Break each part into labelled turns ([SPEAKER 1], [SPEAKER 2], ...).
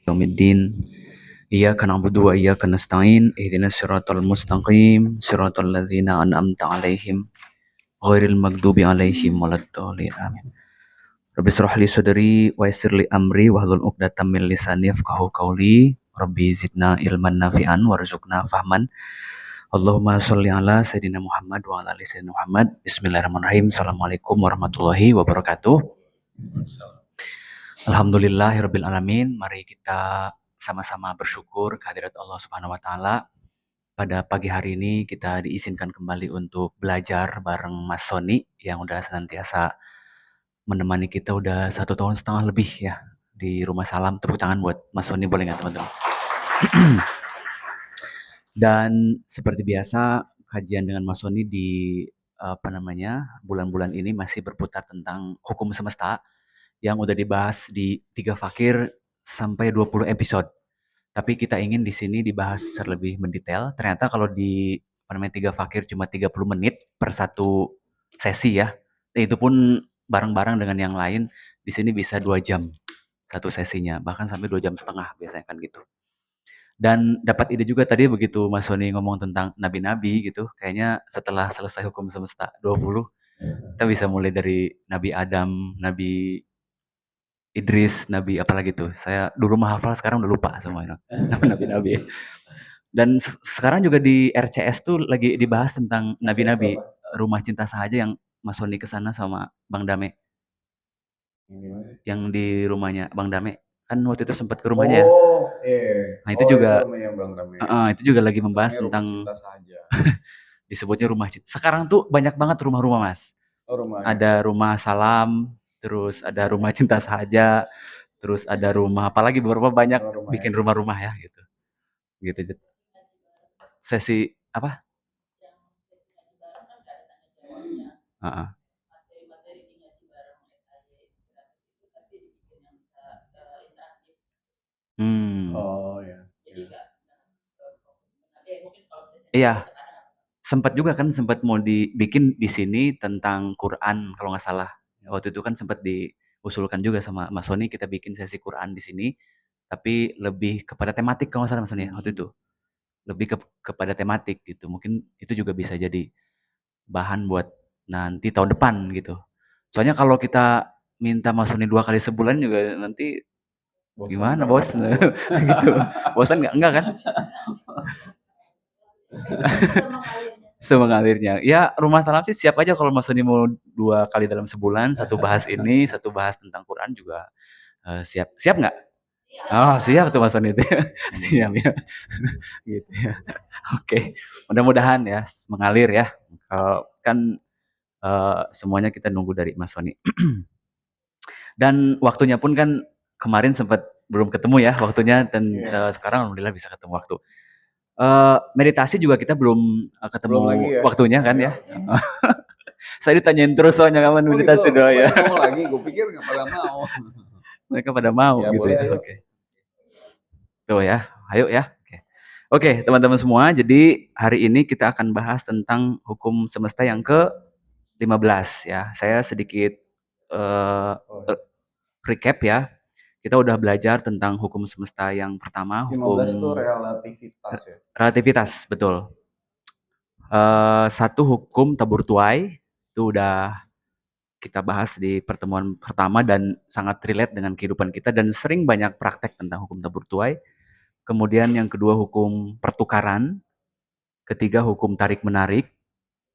[SPEAKER 1] Yaumiddin. Iyyaka na'budu wa iyyaka nasta'in. Ihdinas siratal mustaqim. Siratal ladzina an'amta 'alaihim ghairil maghdubi 'alaihim waladdallin. Amin. Rabbi shrah li sadri wa yassir li amri wahlul 'uqdatam min lisani yafqahu qawli. Rabbi zidna ilman nafi'an warzuqna fahman. Allahumma sholli ala Sayyidina Muhammad wa ala ali Sayyidina Muhammad. Bismillahirrahmanirrahim. Assalamualaikum warahmatullahi wabarakatuh. Alhamdulillahirabbil alamin. Mari kita sama-sama bersyukur kehadirat Allah Subhanahu wa taala. Pada pagi hari ini kita diizinkan kembali untuk belajar bareng Mas Sony yang udah senantiasa menemani kita udah 1,5 tahun lebih ya di Rumah Salam. Tepuk tangan buat Mas Sony, boleh nggak teman-teman? Dan seperti biasa kajian dengan Mas Sony di bulan-bulan ini masih berputar tentang hukum semesta yang udah dibahas di 3 fakir sampai 20 episode. Tapi kita ingin di sini dibahas secara lebih mendetail. Ternyata kalau di 3 fakir cuma 30 menit per satu sesi ya. Itu pun bareng-bareng dengan yang lain di sini bisa 2 jam satu sesinya, bahkan sampai 2,5 jam biasanya kan gitu. Dan dapat ide juga tadi begitu Mas Sony ngomong tentang nabi-nabi gitu, kayaknya setelah selesai hukum semesta 20, kita bisa mulai dari Nabi Adam, Nabi Idris, Nabi apalagi tuh. Saya dulu mah hafal, sekarang udah lupa semuanya. Nabi-nabi. Dan sekarang juga di RCS tuh lagi dibahas tentang nabi-nabi, Rumah Cinta Sahaja yang Mas Sony kesana sama Bang Dame. Yang di rumahnya Bang Dame. Kan waktu itu sempat ke rumahnya ya.
[SPEAKER 2] Oh, iya.
[SPEAKER 1] Nah, itu juga
[SPEAKER 2] rumahnya Bang Dame.
[SPEAKER 1] itu juga lagi membahas
[SPEAKER 2] Namanya Rumah
[SPEAKER 1] tentang
[SPEAKER 2] Cinta Sahaja.
[SPEAKER 1] disebutnya rumah cinta. Sekarang tuh banyak banget rumah-rumah, Mas.
[SPEAKER 2] Oh, rumahnya.
[SPEAKER 1] Ada rumah salam, terus ada rumah cinta sahaja, terus ada rumah apalagi beberapa banyak
[SPEAKER 2] Rumah
[SPEAKER 1] bikin
[SPEAKER 2] ya.
[SPEAKER 1] rumah-rumah ya gitu. Gitu. Sesi apa? Heeh.
[SPEAKER 2] Oh, ya.
[SPEAKER 1] Iya, sempat juga kan sempat mau dibikin di sini tentang Quran kalau nggak salah. Waktu itu kan sempat diusulkan juga sama Mas Sony kita bikin sesi Quran di sini, tapi lebih kepada tematik kalau nggak salah Mas Sony ya waktu itu. Lebih kepada tematik gitu. Mungkin itu juga bisa jadi bahan buat nanti tahun depan gitu. Soalnya kalau kita minta Mas Sony 2 kali sebulan juga nanti
[SPEAKER 2] Bosan
[SPEAKER 1] gimana bos? Gitu. Bosan nggak? Enggak kan? Semengalirnya. Ya rumah salam sih siap aja kalau Mas Sony mau 2 kali dalam sebulan, satu bahas ini, satu bahas tentang Quran juga siap. Siap nggak? Oh siap tuh Mas Sony itu. Siap ya. Gitu ya. Oke. Mudah-mudahan ya mengalir ya. Kalau kan semuanya kita nunggu dari Mas Sony. Dan waktunya pun kan kemarin sempat belum ketemu ya waktunya dan sekarang alhamdulillah bisa ketemu waktu. Meditasi juga kita belum ketemu
[SPEAKER 2] Belum lagi ya?
[SPEAKER 1] waktunya kan
[SPEAKER 2] Ayo.
[SPEAKER 1] ya. Saya ditanyain terus soalnya kapan
[SPEAKER 2] Oh
[SPEAKER 1] meditasi
[SPEAKER 2] gitu,
[SPEAKER 1] doa ya.
[SPEAKER 2] mau lagi, gue pikir nggak pada mau.
[SPEAKER 1] Mereka pada mau
[SPEAKER 2] Ya
[SPEAKER 1] gitu
[SPEAKER 2] boleh,
[SPEAKER 1] ya.
[SPEAKER 2] ayo.
[SPEAKER 1] Oke. Tuh ya, ayo ya. Oke, teman-teman semua, jadi hari ini kita akan bahas tentang hukum semesta yang ke-15 ya. Saya sedikit eh, recap ya. Kita udah belajar tentang hukum semesta yang pertama,
[SPEAKER 2] 15 itu
[SPEAKER 1] hukum
[SPEAKER 2] relativitas ya.
[SPEAKER 1] relativitas, betul. Satu hukum tabur tuai, itu udah kita bahas di pertemuan pertama dan sangat relate dengan kehidupan kita dan sering banyak praktek tentang hukum tabur tuai. Kemudian yang kedua hukum pertukaran, ketiga hukum tarik-menarik,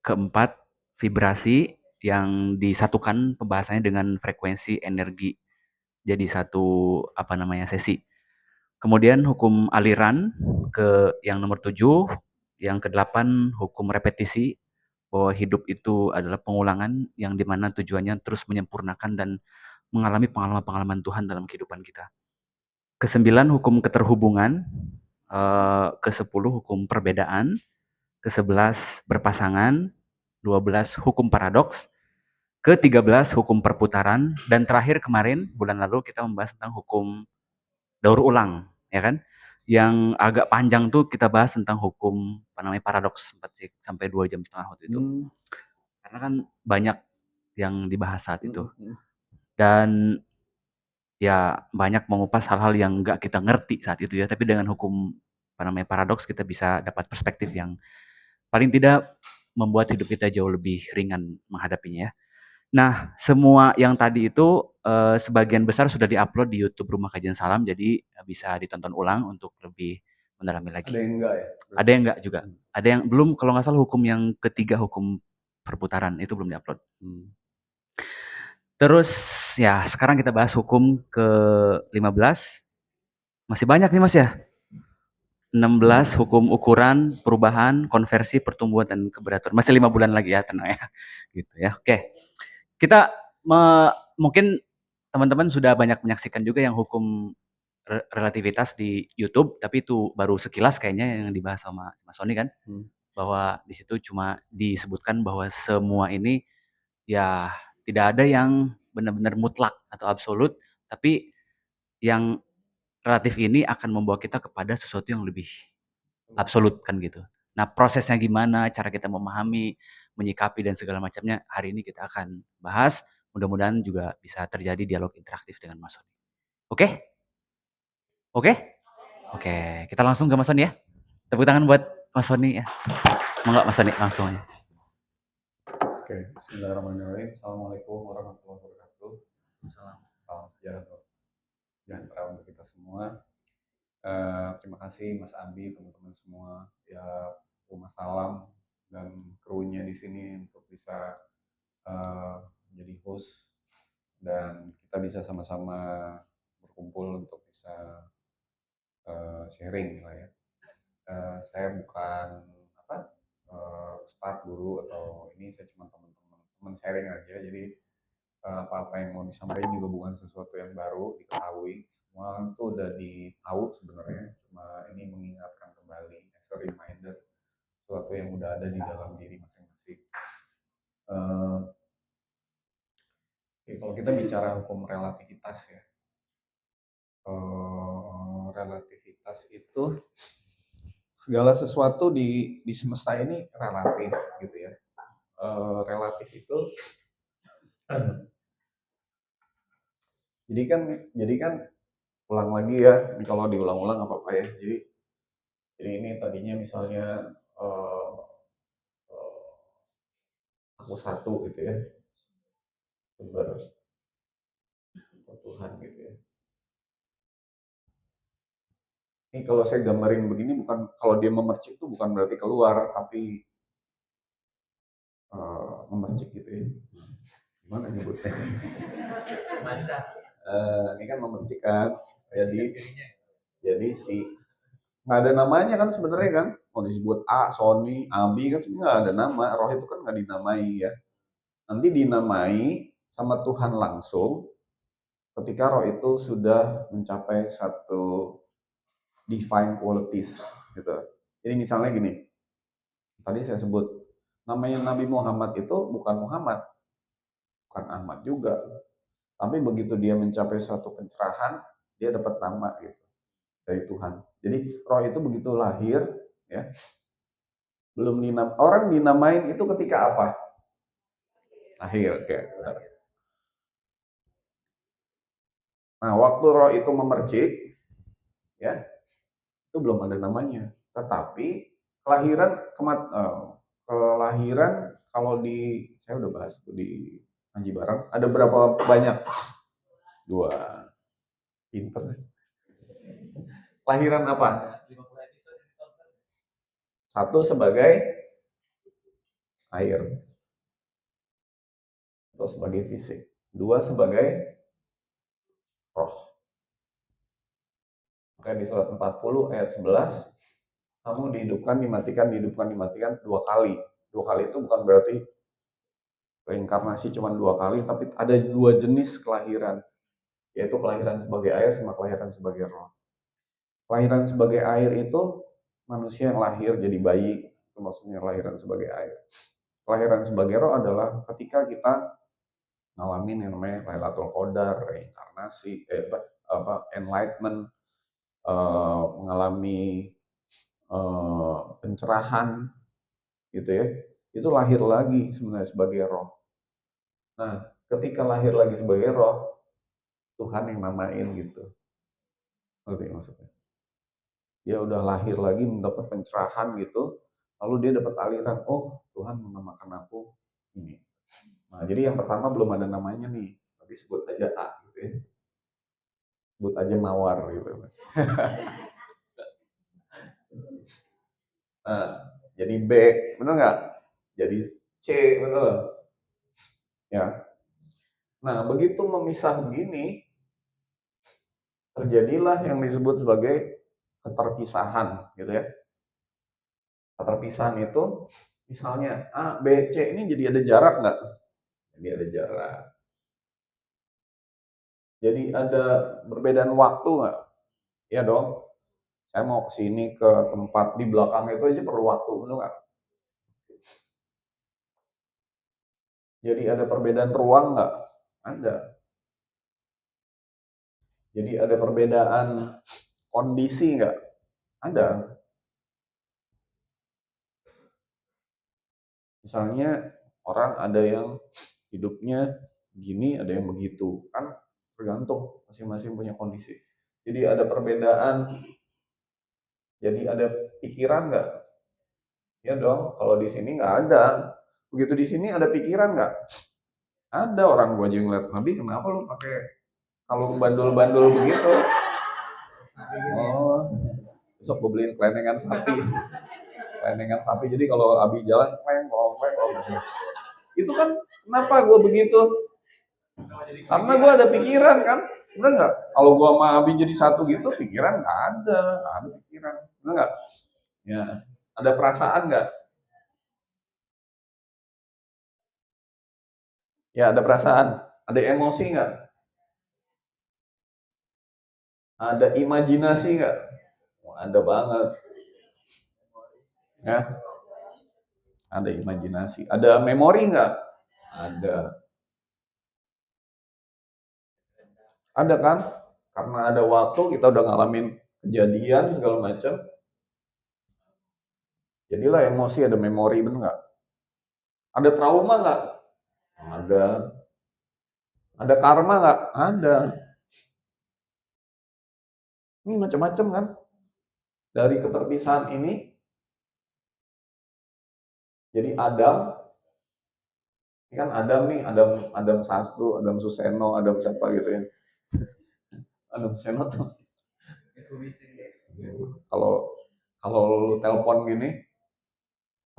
[SPEAKER 1] keempat vibrasi yang disatukan pembahasannya dengan frekuensi energi. Jadi satu sesi. Kemudian hukum aliran ke yang nomor 7, yang ke-8 hukum repetisi, bahwa hidup itu adalah pengulangan yang dimana tujuannya terus menyempurnakan dan mengalami pengalaman-pengalaman Tuhan dalam kehidupan kita. Ke-9 hukum keterhubungan, ke-10 hukum perbedaan, ke-11 berpasangan, 12 hukum paradoks, ke-13 hukum perputaran, dan terakhir kemarin bulan lalu kita membahas tentang hukum daur ulang, ya kan? Yang agak panjang tuh kita bahas tentang hukum paradoks sampai 2,5 jam waktu itu. Karena kan banyak yang dibahas saat itu. Dan ya banyak mengupas hal-hal yang nggak kita ngerti saat itu ya, tapi dengan hukum paradoks kita bisa dapat perspektif yang paling tidak membuat hidup kita jauh lebih ringan menghadapinya ya. Nah, semua yang tadi itu sebagian besar sudah diupload di YouTube Rumah Kajian Salam, jadi bisa ditonton ulang untuk lebih mendalami lagi.
[SPEAKER 2] Ada yang enggak ya?
[SPEAKER 1] Ada yang enggak juga. Ada yang belum, kalau nggak salah hukum yang ketiga, hukum perputaran, itu belum diupload. Terus ya sekarang kita bahas hukum ke-15. Masih banyak nih Mas ya. 16 hukum ukuran, perubahan, konversi, pertumbuhan, dan keberaturan. Masih 5 bulan lagi ya, tenang ya. Gitu ya. Oke. Kita mungkin teman-teman sudah banyak menyaksikan juga yang hukum relativitas di YouTube, tapi itu baru sekilas kayaknya yang dibahas sama Mas Sony kan. Bahwa di situ cuma disebutkan bahwa semua ini ya tidak ada yang benar-benar mutlak atau absolut, tapi yang relatif ini akan membawa kita kepada sesuatu yang lebih absolut kan gitu. Nah, prosesnya gimana, cara kita memahami, menyikapi dan segala macamnya, hari ini kita akan bahas. Mudah-mudahan juga bisa terjadi dialog interaktif dengan Mas Sony. Oke? Oke? Oke, kita langsung ke Mas Sony ya. Tepuk tangan buat Mas Sony ya. Monggo Mas Sony langsung aja.
[SPEAKER 2] Oke, bismillahirrahmanirrahim. Assalamualaikum warahmatullahi wabarakatuh. Salam sejahtera untuk kita semua. Terima kasih Mas Abi, teman-teman semua, ya Rumah Salam dan krunya di sini untuk bisa menjadi host dan kita bisa sama-sama berkumpul untuk bisa sharing lah ya. Saya bukan ustadz, guru atau ini, saya cuma teman sharing aja. Jadi apa-apa yang mau disampaikan juga bukan sesuatu yang baru diketahui, semua itu udah ditahu sebenarnya, cuma ini mengingatkan kembali as a reminder sesuatu yang udah ada di dalam diri masing-masing. Kalau kita bicara hukum relativitas ya, relativitas itu segala sesuatu di semesta ini relatif gitu ya. Relatif itu jadi kan ulang lagi ya, kalau diulang-ulang apa apa ya. Jadi ini tadinya misalnya aku satu gitu ya, sumber Tuhan gitu ya. Ini kalau saya gambarin begini, bukan kalau dia memercik itu bukan berarti keluar, tapi memercik gitu ya. Gimana nyebutnya? Ini kan memercik kan. Jadi si nggak ada namanya kan sebenarnya kan. Mau disebut A, Sony, Abi kan sebenarnya nggak ada nama. Roh itu kan nggak dinamai ya. Nanti dinamai sama Tuhan langsung ketika roh itu sudah mencapai satu divine qualities gitu. Jadi misalnya gini, tadi saya sebut namanya Nabi Muhammad itu bukan Muhammad, bukan Ahmad juga, tapi begitu dia mencapai suatu pencerahan, dia dapat nama gitu dari Tuhan. Jadi roh itu begitu lahir ya, belum orang dinamain itu ketika apa? Lahir, kayak. Nah, waktu roh itu memercik ya, itu belum ada namanya. Tetapi kelahiran kalau saya udah bahas tuh di ngaji bareng, ada berapa banyak? 2. Pinter. Kelahiran apa? 1 sebagai air atau sebagai fisik. 2 sebagai roh. Maka di surat 40 ayat 11, kamu dihidupkan, dimatikan, dihidupkan, dimatikan 2 kali. 2 kali itu bukan berarti reinkarnasi cuma 2 kali, tapi ada 2 jenis kelahiran, yaitu kelahiran sebagai air sama kelahiran sebagai roh. Kelahiran sebagai air itu manusia yang lahir jadi bayi, itu maksudnya kelahiran sebagai air. Kelahiran sebagai roh adalah ketika kita ngalamin yang namanya Lailatul Qadar, reinkarnasi, enlightenment, mengalami pencerahan gitu ya. Itu lahir lagi sebenarnya sebagai roh. Nah, ketika lahir lagi sebagai roh, Tuhan yang namain gitu. Ngerti maksudnya? Dia udah lahir lagi mendapat pencerahan gitu, lalu dia dapat aliran, oh Tuhan menamakan aku ini. Nah, jadi yang pertama belum ada namanya nih, tapi sebut aja A gitu ya. Sebut aja Mawar gitu. Nah, jadi B, bener nggak? Jadi C, bener. Ya. Nah, begitu memisah begini, terjadilah yang disebut sebagai keterpisahan, gitu ya. Keterpisahan itu, misalnya A, B, C ini jadi ada jarak nggak? Jadi ada jarak. Jadi ada perbedaan waktu nggak? Ya dong. Saya mau ke sini ke tempat di belakang itu aja perlu waktu, benar nggak? Jadi ada perbedaan ruang nggak? Ada. Jadi ada perbedaan kondisi nggak? Ada. Misalnya orang ada yang hidupnya gini, ada yang begitu, kan tergantung masing-masing punya kondisi. Jadi ada perbedaan, jadi ada pikiran nggak? Ya dong, kalau di sini nggak ada. Begitu di sini ada pikiran nggak? Ada. Orang gua aja ngeliat, Nabi kenapa lu pakai kalung bandul-bandul begitu? Oh, besok gue beliin kelenengan sapi. Kelenengan sapi, jadi kalau Abi jalan, kleng, kleng, kleng. Itu kan kenapa gue begitu? Karena gue ada pikiran kan, bener nggak? Kalau gue sama Abi jadi satu gitu, pikiran nggak ada pikiran, bener nggak? Ya, ada perasaan nggak? Ya ada perasaan, ada emosi nggak? Ada imajinasi nggak? Oh, ada banget, ya. Ada imajinasi, ada memori nggak? Ada, ada kan? Karena ada waktu kita udah ngalamin kejadian segala macam, jadilah emosi, ada memori, bener nggak? Ada trauma nggak? Ada. Ada karma nggak? Ada. Ini macam-macam kan? Dari keterpisahan ini, jadi Adam, ini kan Adam nih, Adam Adam Sastu, Adam Suseno, Adam siapa gitu ya. Adam Suseno tuh. Kalau kalau lu telepon gini,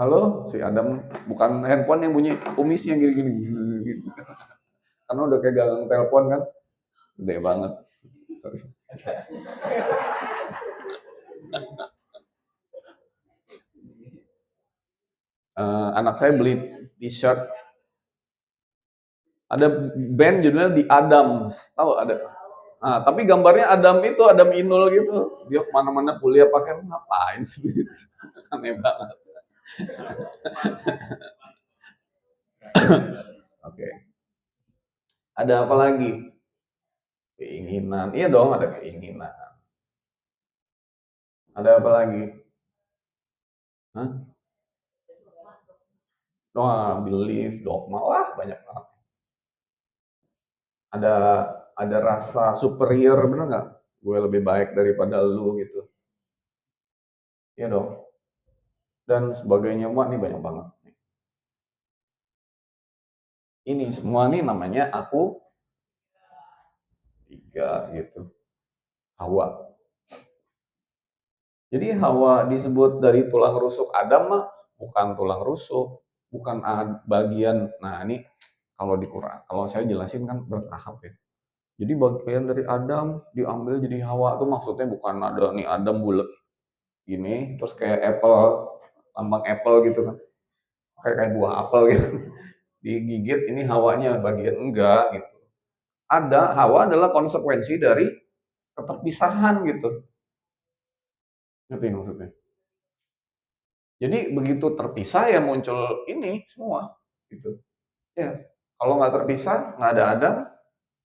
[SPEAKER 2] halo si Adam, bukan handphone yang bunyi, kumisnya gini-gini. Gitu. Karena udah kayak gagang telepon kan, gede banget. Sorry. Anak saya beli t-shirt, ada band judulnya The Adams, tahu ada? Nah, tapi gambarnya Adam itu Adam Inul gitu. Dia kemana-mana kuliah pakai, ngapain sih? Aneh banget. Oke. Ada apa lagi? Keinginan. Iya dong, ada keinginan. Ada apa lagi? Hah? Doa, belief, dogma. Wah, banyak banget. Ada ada rasa superior, bener nggak? Gue lebih baik daripada lu gitu. Iya dong. Dan sebagainya. Wah, ini banyak banget. Ini semua nih namanya aku tiga gitu. Hawa. Jadi Hawa disebut dari tulang rusuk Adam mah bukan tulang rusuk, bukan bagian. Nah, ini kalau di Quran, kalau saya jelasin kan bertahap ya. Jadi bagian dari Adam diambil jadi Hawa tuh maksudnya bukan ada nih Adam bulat gini, terus kayak apple, lambang apple gitu kan. Kayak buah apel gitu. Digigit ini Hawanya bagian enggak gitu. Ada Hawa adalah konsekuensi dari keterpisahan gitu. Ngerti maksudnya? Jadi begitu terpisah ya muncul ini semua gitu. Ya, kalau nggak terpisah, nggak ada Adam,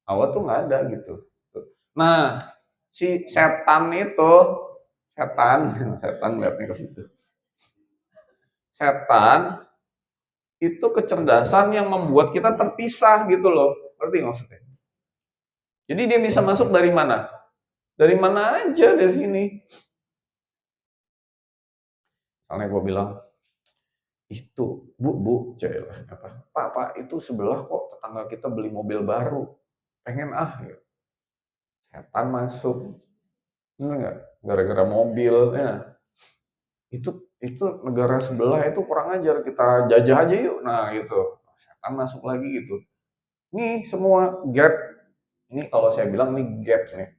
[SPEAKER 2] Hawa tuh nggak ada gitu. Nah, si setan itu, setan, setan lihatnya ke situ. Setan itu kecerdasan yang membuat kita terpisah gitu loh. Ngerti maksudnya? Jadi dia bisa masuk dari mana? Dari mana aja dari sini. Misalnya gue bilang, itu, bu, celah, apa? Pak, itu sebelah kok tetangga kita beli mobil baru. Pengen gitu. Setan masuk. Bener nggak? Gara-gara mobil. Ya. Itu negara sebelah itu kurang ajar, kita jajah aja yuk. Nah gitu. Setan masuk lagi gitu. Nih semua gap. Ini kalau saya bilang nih gap nih.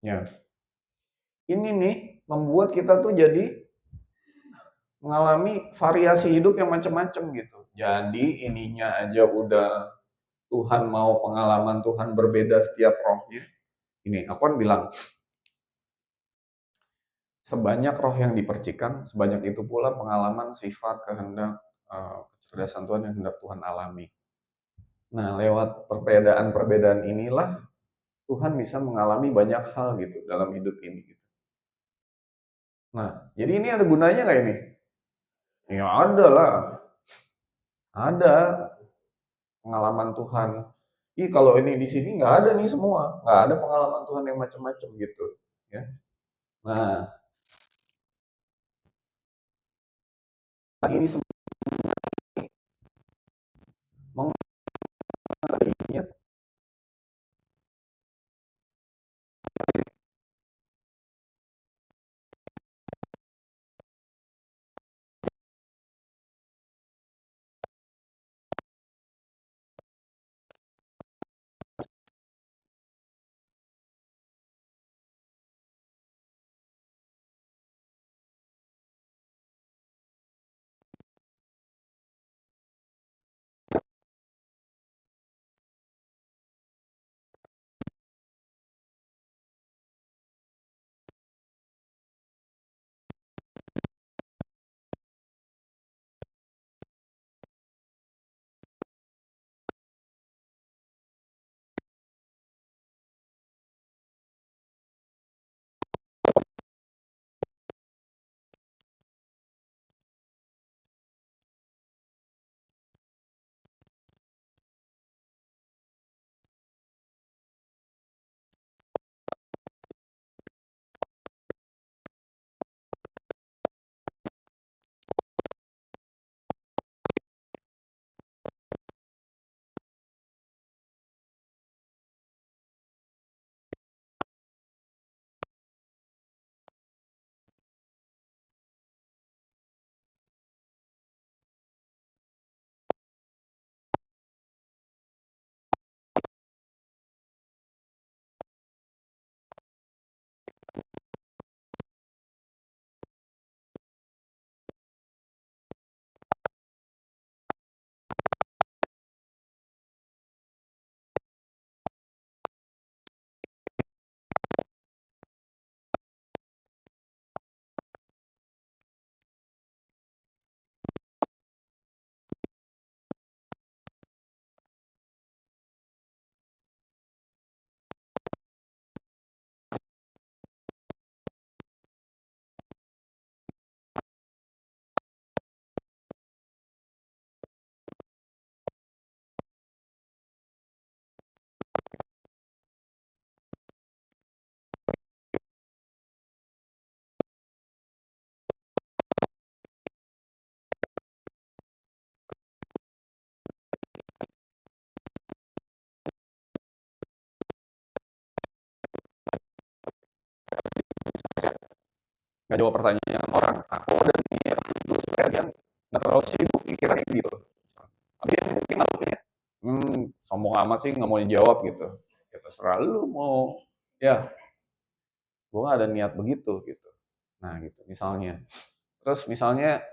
[SPEAKER 2] Ya. Ini nih membuat kita tuh jadi mengalami variasi hidup yang macam-macam gitu. Jadi ininya aja udah Tuhan mau pengalaman Tuhan berbeda setiap rohnya. Ini aku kan bilang, sebanyak roh yang dipercikan, sebanyak itu pula pengalaman sifat, kehendak, kecerdasan Tuhan yang hendak Tuhan alami. Nah, lewat perbedaan-perbedaan inilah Tuhan bisa mengalami banyak hal gitu dalam hidup ini. Gitu. Nah, jadi ini ada gunanya nggak ini? Ya ada lah, ada pengalaman Tuhan. Ih, kalau ini di sini nggak ada nih semua, nggak ada pengalaman Tuhan yang macam-macam gitu. Ya. Nah, ini semuanya nggak jawab pertanyaan orang. Aku udah niat itu supaya dia nggak terlalu sibuk pikirannya gitu. Tapi dia mungkin ya, sombong amat sih nggak mau dijawab gitu. Ya terserah lu mau, ya gue gak ada niat begitu gitu. Nah gitu misalnya. Terus misalnya,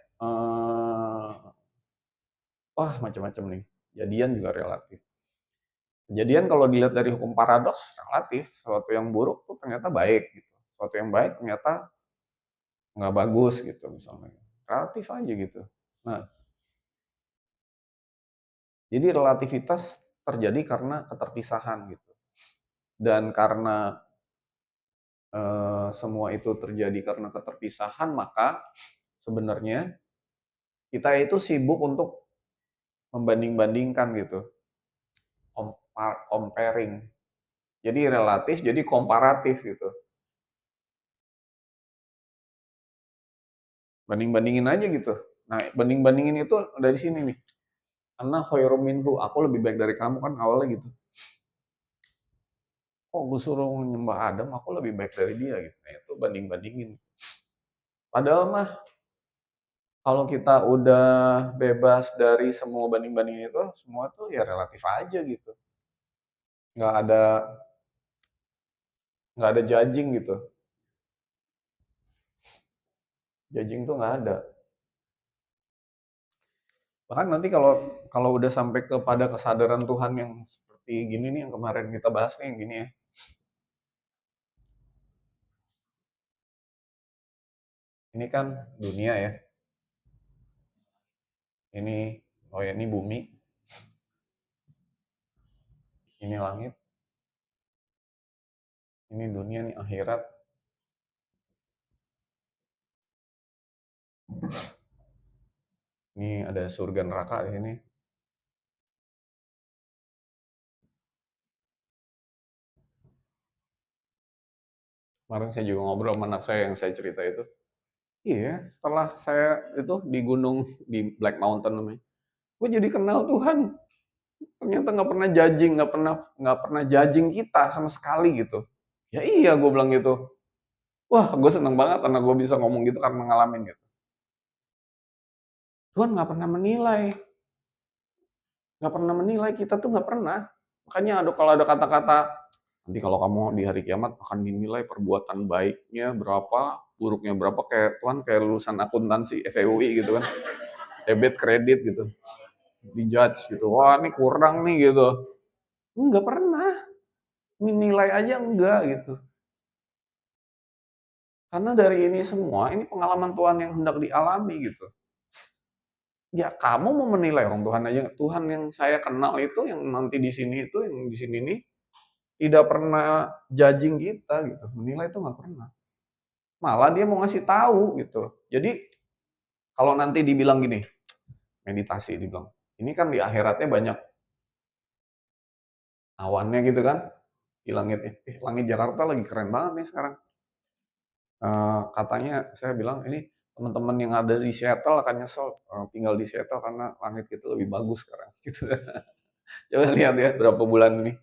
[SPEAKER 2] wah macam-macam nih. Kejadian juga relatif. Kejadian kalau dilihat dari hukum paradoks relatif. Sesuatu yang buruk tuh ternyata baik gitu. Sesuatu yang baik ternyata nggak bagus gitu misalnya. Relatif aja gitu. Nah, jadi relativitas terjadi karena keterpisahan gitu. Dan karena semua itu terjadi karena keterpisahan, maka sebenarnya kita itu sibuk untuk membanding-bandingkan gitu, comparing. Jadi relatif, jadi komparatif gitu. Banding-bandingin aja gitu. Nah, banding-bandingin itu dari sini nih. Ana khairum minhu, aku lebih baik dari kamu kan awalnya gitu. Kok gue suruh nyembah Adam, aku lebih baik dari dia gitu. Nah, itu banding-bandingin. Padahal mah kalau kita udah bebas dari semua banding-bandingin itu, semua tuh ya relatif aja gitu. Nggak ada nggak ada judging gitu. Judging tuh nggak ada. Bahkan nanti kalau kalau udah sampai kepada kesadaran Tuhan yang seperti gini nih, yang kemarin kita bahas nih, yang gini ya. Ini kan dunia ya. Ini, oh ya, ini bumi, ini langit, ini dunia, nih akhirat. Ini ada surga neraka di sini. Kemarin saya juga ngobrol sama anak saya yang saya cerita itu. Iya, setelah saya itu di gunung di Black Mountain namanya, gue jadi kenal Tuhan. Ternyata nggak pernah judging kita sama sekali gitu. Ya iya, gue bilang gitu. Wah, gue seneng banget karena gue bisa ngomong gitu karena ngalamin gitu. Tuhan nggak pernah menilai kita tuh nggak pernah. Makanya kalau ada kata-kata nanti kalau kamu di hari kiamat akan dinilai perbuatan baiknya berapa, buruknya berapa, kayak Tuhan kayak lulusan akuntansi FEUI gitu kan, debit kredit gitu, dijudge gitu, wah ini kurang nih gitu, nggak pernah, nilai aja enggak gitu, karena dari ini semua ini pengalaman Tuhan yang hendak dialami gitu. Ya kamu mau menilai orang Tuhan aja, Tuhan yang saya kenal itu yang nanti di sini itu yang di sini nih tidak pernah judging kita gitu, menilai itu nggak pernah. Malah dia mau ngasih tahu gitu. Jadi kalau nanti dibilang gini, meditasi dibilang, ini kan di akhiratnya banyak awannya gitu kan, di langitnya. Langit Jakarta lagi keren banget nih sekarang. Katanya saya bilang ini teman-teman yang ada di Seattle akan nyesel tinggal di Seattle karena langit kita lebih bagus sekarang. Gitu. Coba lihat ya berapa bulan ini,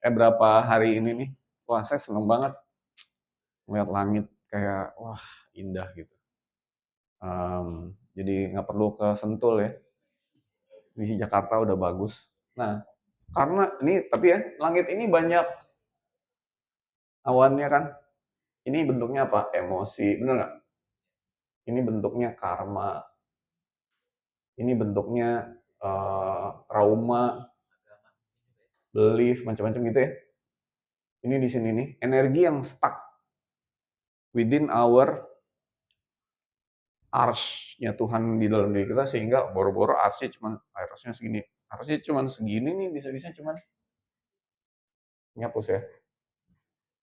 [SPEAKER 2] berapa hari ini nih. Wah saya seneng banget melihat langit kayak wah indah gitu. Jadi nggak perlu ke Sentul ya, di Jakarta udah bagus. Nah, karena ini tapi ya langit ini banyak awannya kan. Ini bentuknya apa? Emosi, bener nggak? Ini bentuknya karma. Ini bentuknya trauma, belief, macam-macam gitu ya. Ini di sini nih energi yang stuck within our arsnya Tuhan di dalam diri kita sehingga boro-boro arsnya segini. Arsnya cuma segini nih bisa-bisa cuman nyapus ya.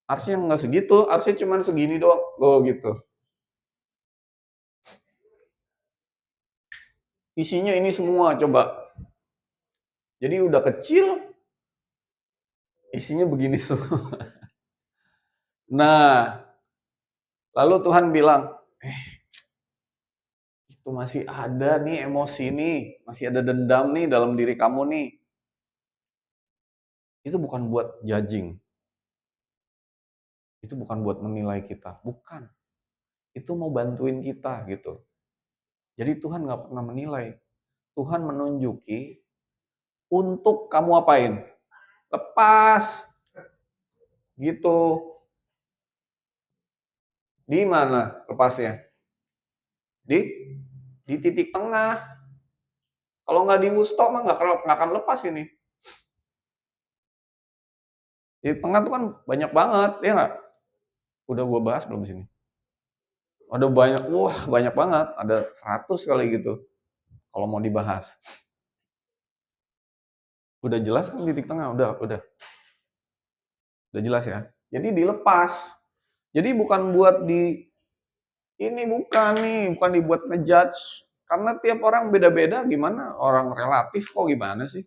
[SPEAKER 2] Arsnya nggak segitu, arsnya cuma segini doang. Oh gitu. Isinya ini semua coba. Jadi udah kecil, isinya begini semua. Nah, lalu Tuhan bilang, itu masih ada nih emosi nih, masih ada dendam nih dalam diri kamu nih. Itu bukan buat judging. Itu bukan buat menilai kita, bukan. Itu mau bantuin kita gitu. Jadi Tuhan nggak pernah menilai. Tuhan menunjuki untuk kamu apain? Lepas. Gitu. Di mana lepasnya? Di titik tengah. Kalau nggak di wusto mah nggak akan lepas ini. Di tengah tuh kan banyak banget, ya nggak? Udah gua bahas belum di sini? Ada banyak, wah banyak banget. Ada 100 kali gitu. Kalau mau dibahas. Udah jelas kan titik tengah? Udah. Udah jelas ya? Jadi dilepas. Jadi bukan buat bukan dibuat ngejudge Karena tiap orang beda-beda, gimana orang relatif kok gimana sih?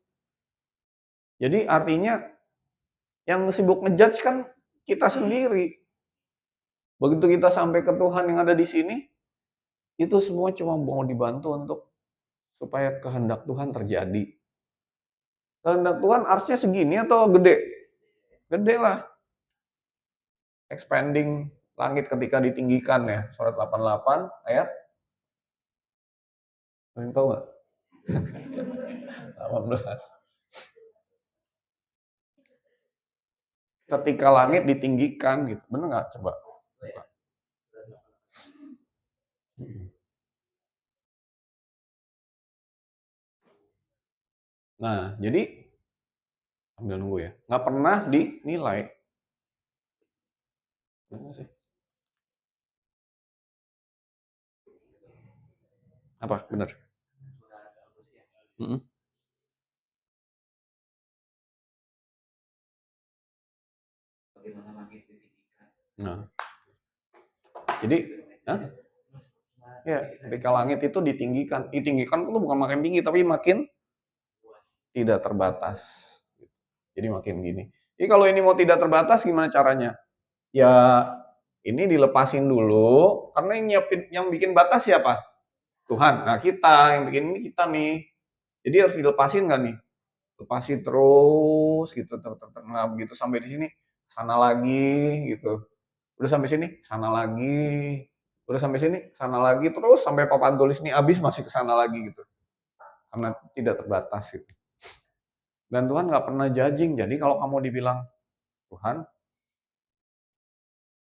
[SPEAKER 2] Jadi artinya yang sibuk ngejudge kan kita sendiri. Begitu kita sampai ke Tuhan yang ada di sini, itu semua cuma mau dibantu untuk supaya kehendak Tuhan terjadi. Kehendak Tuhan arsnya segini atau gede? Gede lah. Expanding langit ketika ditinggikan ya. Surat 88 ayat. Kalian tahu nggak? 18. Ketika langit ditinggikan gitu. Bener nggak? Coba. Nah, jadi ambil nunggu ya. Nggak pernah dinilai. Bener sih. Apa? Bener. Mm-mm. Nah, jadi, hah? Ya, ketika langit itu ditinggikan. Ditinggikan itu bukan makin tinggi, tapi makin tidak terbatas. Jadi makin gini. Jadi kalau ini mau tidak terbatas, gimana caranya? Ya, ini dilepasin dulu, karena yang nyiapin, yang bikin batas siapa? Tuhan. Nah, kita yang bikin ini kita nih. Jadi harus dilepasin nggak nih? Lepasin terus gitu, nah begitu sampai di sini, sana lagi gitu. Udah sampai sini, sana lagi. Udah sampai sini, sana lagi, terus sampai papan tulis ini habis masih ke sana lagi gitu. Karena tidak terbatas gitu. Dan Tuhan nggak pernah judging. Jadi kalau kamu dibilang, Tuhan,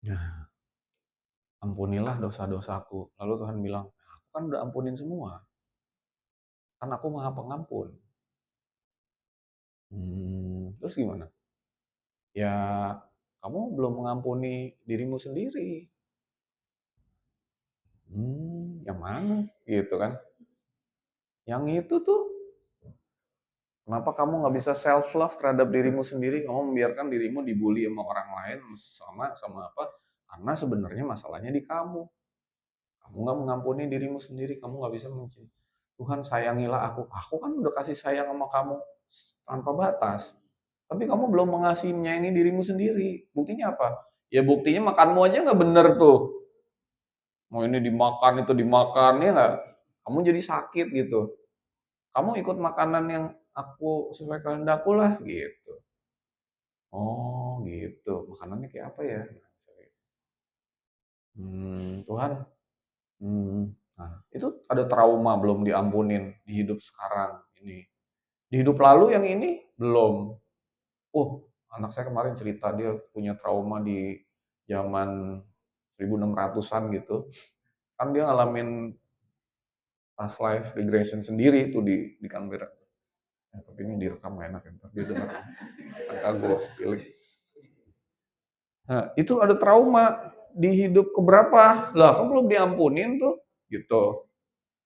[SPEAKER 2] ya, ampunilah dosa-dosaku. Lalu Tuhan bilang, aku kan udah ampunin semua. Kan aku maha pengampun. Terus gimana? Ya, kamu belum mengampuni dirimu sendiri. Yang mana? Gitu kan. Yang itu tuh, kenapa kamu nggak bisa self love terhadap dirimu sendiri? Kamu membiarkan dirimu dibully sama orang lain, sama apa? Karena sebenarnya masalahnya di kamu. Kamu nggak mengampuni dirimu sendiri, kamu nggak bisa mencintai. Tuhan sayangilah aku. Aku kan udah kasih sayang sama kamu tanpa batas. Tapi kamu belum mengasihi menyayangi dirimu sendiri. Buktinya apa? Ya buktinya makanmu aja nggak bener tuh. Mau ini dimakan, itu dimakan, ya nggak? Kamu jadi sakit gitu. Kamu ikut makanan yang aku sesuai kehendakku lah gitu. Oh gitu. Makanannya kayak apa ya? Tuhan. Nah, itu ada trauma belum diampunin di hidup sekarang ini. Di hidup lalu yang ini belum. Anak saya kemarin cerita dia punya trauma di zaman 1600-an gitu. Kan dia ngalamin past life regression sendiri tuh di Canberra. Tapi ini direkam gak enak ya, ntar dia dengar. Sangka gue spilling. Nah, itu ada trauma di hidup keberapa? Lah, kan belum diampunin tuh. Gitu.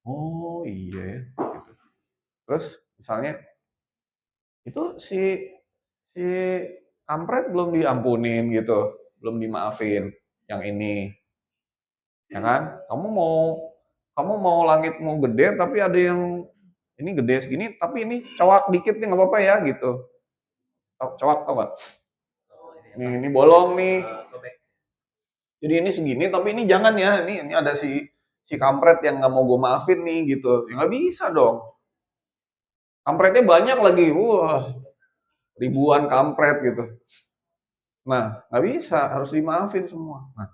[SPEAKER 2] Oh iya ya. Gitu. Terus misalnya itu si kampret belum diampunin gitu, belum dimaafin yang ini, ya kan? Kamu mau langit mau gede tapi ada yang ini gede segini tapi ini cowak dikit nih nggak apa-apa ya gitu. Cowak tau gak? Ini bolong nih. Jadi ini segini tapi ini jangan ya. Ini ada si kampret yang nggak mau gue maafin nih gitu. Ya nggak bisa dong. Kampretnya banyak lagi. Wah, ribuan kampret gitu. Nah, nggak bisa, harus dimaafin semua. Nah,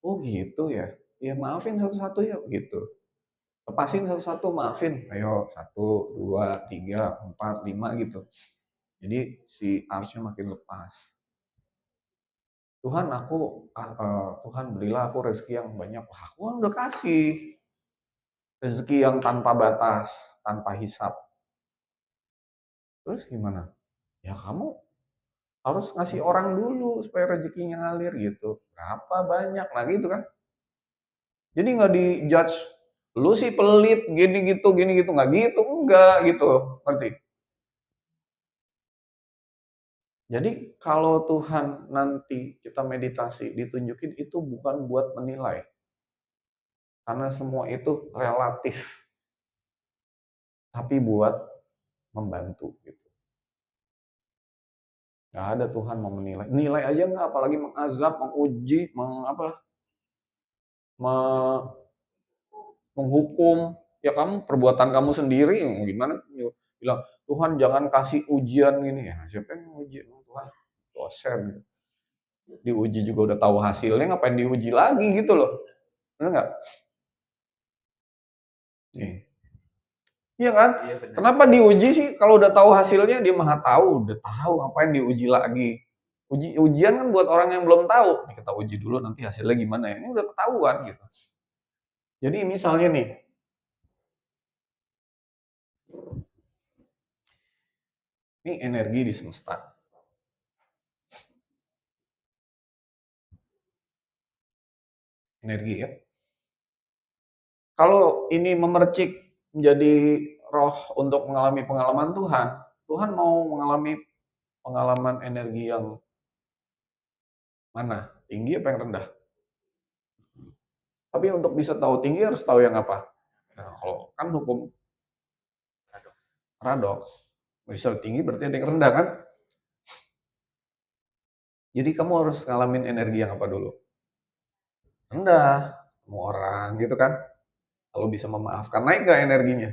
[SPEAKER 2] oh gitu ya. Ya maafin satu-satu ya gitu. Lepasin satu-satu, maafin. Ayo, 1, 2, 3, 4, 5 gitu. Jadi si arsnya makin lepas. Tuhan berilah aku rezeki yang banyak. Aku kan udah kasih rezeki yang tanpa batas, tanpa hisap. Terus gimana? Ya kamu harus ngasih orang dulu supaya rezekinya ngalir gitu. Berapa banyak? Nah gitu kan. Jadi nggak di-judge, lu sih pelit, gini gitu, nggak gitu, enggak gitu, ngerti? Jadi kalau Tuhan nanti kita meditasi ditunjukin itu bukan buat menilai, karena semua itu relatif. tapi buat membantu gitu. Nggak ada Tuhan mau menilai. Nilai aja nggak, apalagi mengazab, menguji, menghukum. Ya kamu, perbuatan kamu sendiri, gimana? Bilang, Tuhan jangan kasih ujian gini. Ya siapa yang uji? Tuhan dosen. Diuji juga udah tahu hasilnya, ngapain diuji lagi gitu loh. Bener nggak? Nih. Iya kan?
[SPEAKER 1] Iya benar.
[SPEAKER 2] Kenapa diuji sih? Kalau udah tahu hasilnya, dia maha tahu, udah tahu, ngapain diuji lagi? Ujian kan buat orang yang belum tahu. Nih, kita uji dulu nanti hasilnya gimana ya. Ini udah ketahuan gitu. Jadi misalnya nih, ini energi di semesta. Energi ya. Kalau ini memercik menjadi roh untuk mengalami pengalaman Tuhan, Tuhan mau mengalami pengalaman energi yang mana? Tinggi apa yang rendah? Tapi untuk bisa tahu tinggi harus tahu yang apa? Nah, kalau kan hukum paradoks. Bisa tinggi berarti ada yang rendah kan? Jadi kamu harus ngalamin energi yang apa dulu? Rendah, ketemu orang gitu kan? Kalau bisa memaafkan, naik gak energinya?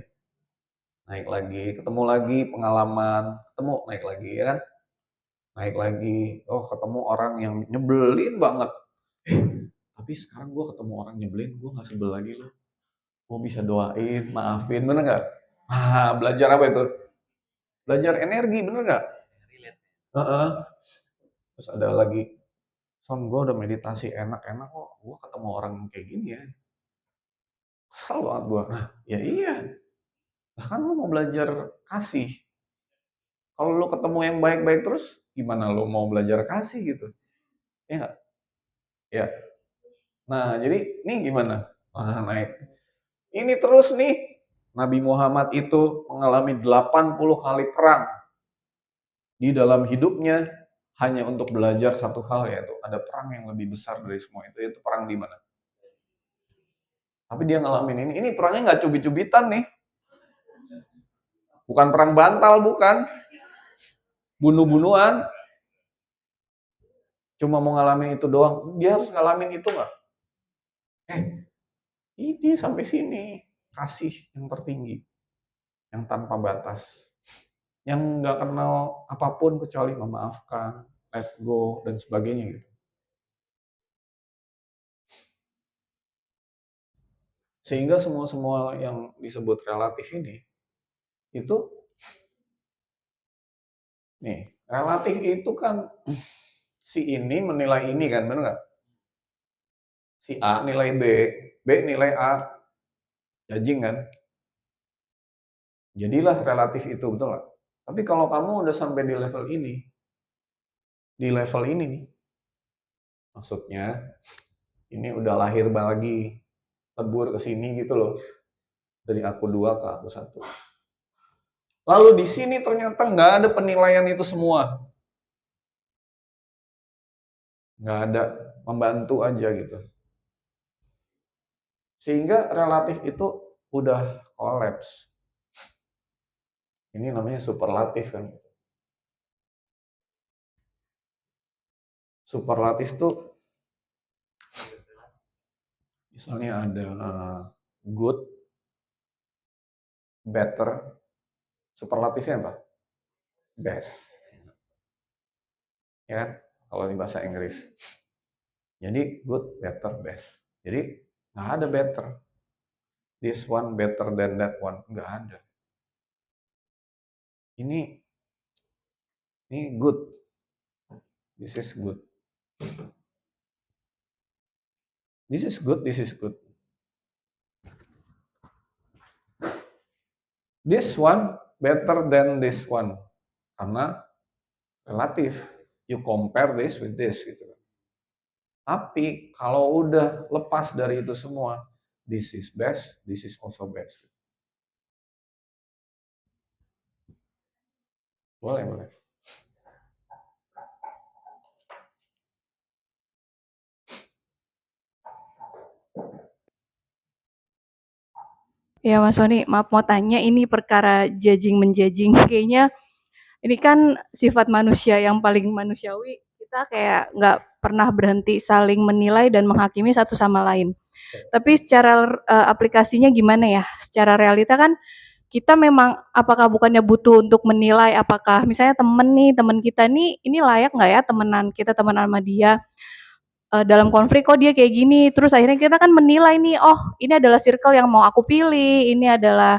[SPEAKER 2] Naik lagi, ketemu lagi, pengalaman, ketemu, naik lagi ya kan? Naik lagi, oh ketemu orang yang nyebelin banget. Tapi sekarang gue ketemu orang nyebelin, gue gak sebel lagi loh. Gue bisa doain, maafin, bener gak? Ah, belajar apa itu? Belajar energi, bener gak? Heeh. Terus ada lagi, Son, gue udah meditasi enak-enak kok, gue ketemu orang kayak gini ya. Kesel banget gue. Nah, ya iya. Nah kan lu mau belajar kasih. Kalau lu ketemu yang baik-baik terus, gimana lu mau belajar kasih gitu? Ya nggak? Ya. Nah, jadi nih gimana? Naik. Ini terus nih, Nabi Muhammad itu mengalami 80 kali perang di dalam hidupnya hanya untuk belajar satu hal, yaitu ada perang yang lebih besar dari semua itu, yaitu perang di mana? Tapi dia ngalamin ini perangnya nggak cubit-cubitan nih. Bukan perang bantal, bukan. Bunuh-bunuhan. Cuma mau ngalamin itu doang. Dia harus ngalamin itu nggak? Ini sampai sini. Kasih yang tertinggi. Yang tanpa batas. Yang nggak kenal apapun kecuali memaafkan, let go, dan sebagainya gitu. Sehingga semua-semua yang disebut relatif ini, itu, nih, relatif itu kan si ini menilai ini kan, benar nggak? Si A nilai B, B nilai A, judging kan? Jadilah relatif itu, betul nggak? Tapi kalau kamu udah sampai di level ini nih, maksudnya ini udah lahir lagi, lebur ke sini gitu loh, dari aku dua ke aku satu. Lalu di sini ternyata nggak ada penilaian itu semua, nggak ada, membantu aja gitu. Sehingga relatif itu udah kolaps. Ini namanya superlatif kan. Superlatif tuh misalnya ada good, better, superlatifnya apa? Best. Ya kan? Kalau di bahasa Inggris. Jadi good, better, best. Jadi nggak ada better. This one better than that one. Nggak ada. Ini good. This is good. This is good, this is good. This one better than this one. Karena relatif. You compare this with this gitu. Tapi kalau udah lepas dari itu semua, this is best, this is also best. Boleh, boleh.
[SPEAKER 3] Ya Mas Sony, maaf mau tanya ini perkara judging-menjudging kayaknya ini kan sifat manusia yang paling manusiawi, kita kayak nggak pernah berhenti saling menilai dan menghakimi satu sama lain. Tapi secara aplikasinya gimana ya? Secara realita kan kita memang apakah bukannya butuh untuk menilai apakah misalnya temen kita nih ini layak nggak ya temenan kita temenan sama dia dalam konflik kok dia kayak gini terus akhirnya kita kan menilai nih oh ini adalah circle yang mau aku pilih ini adalah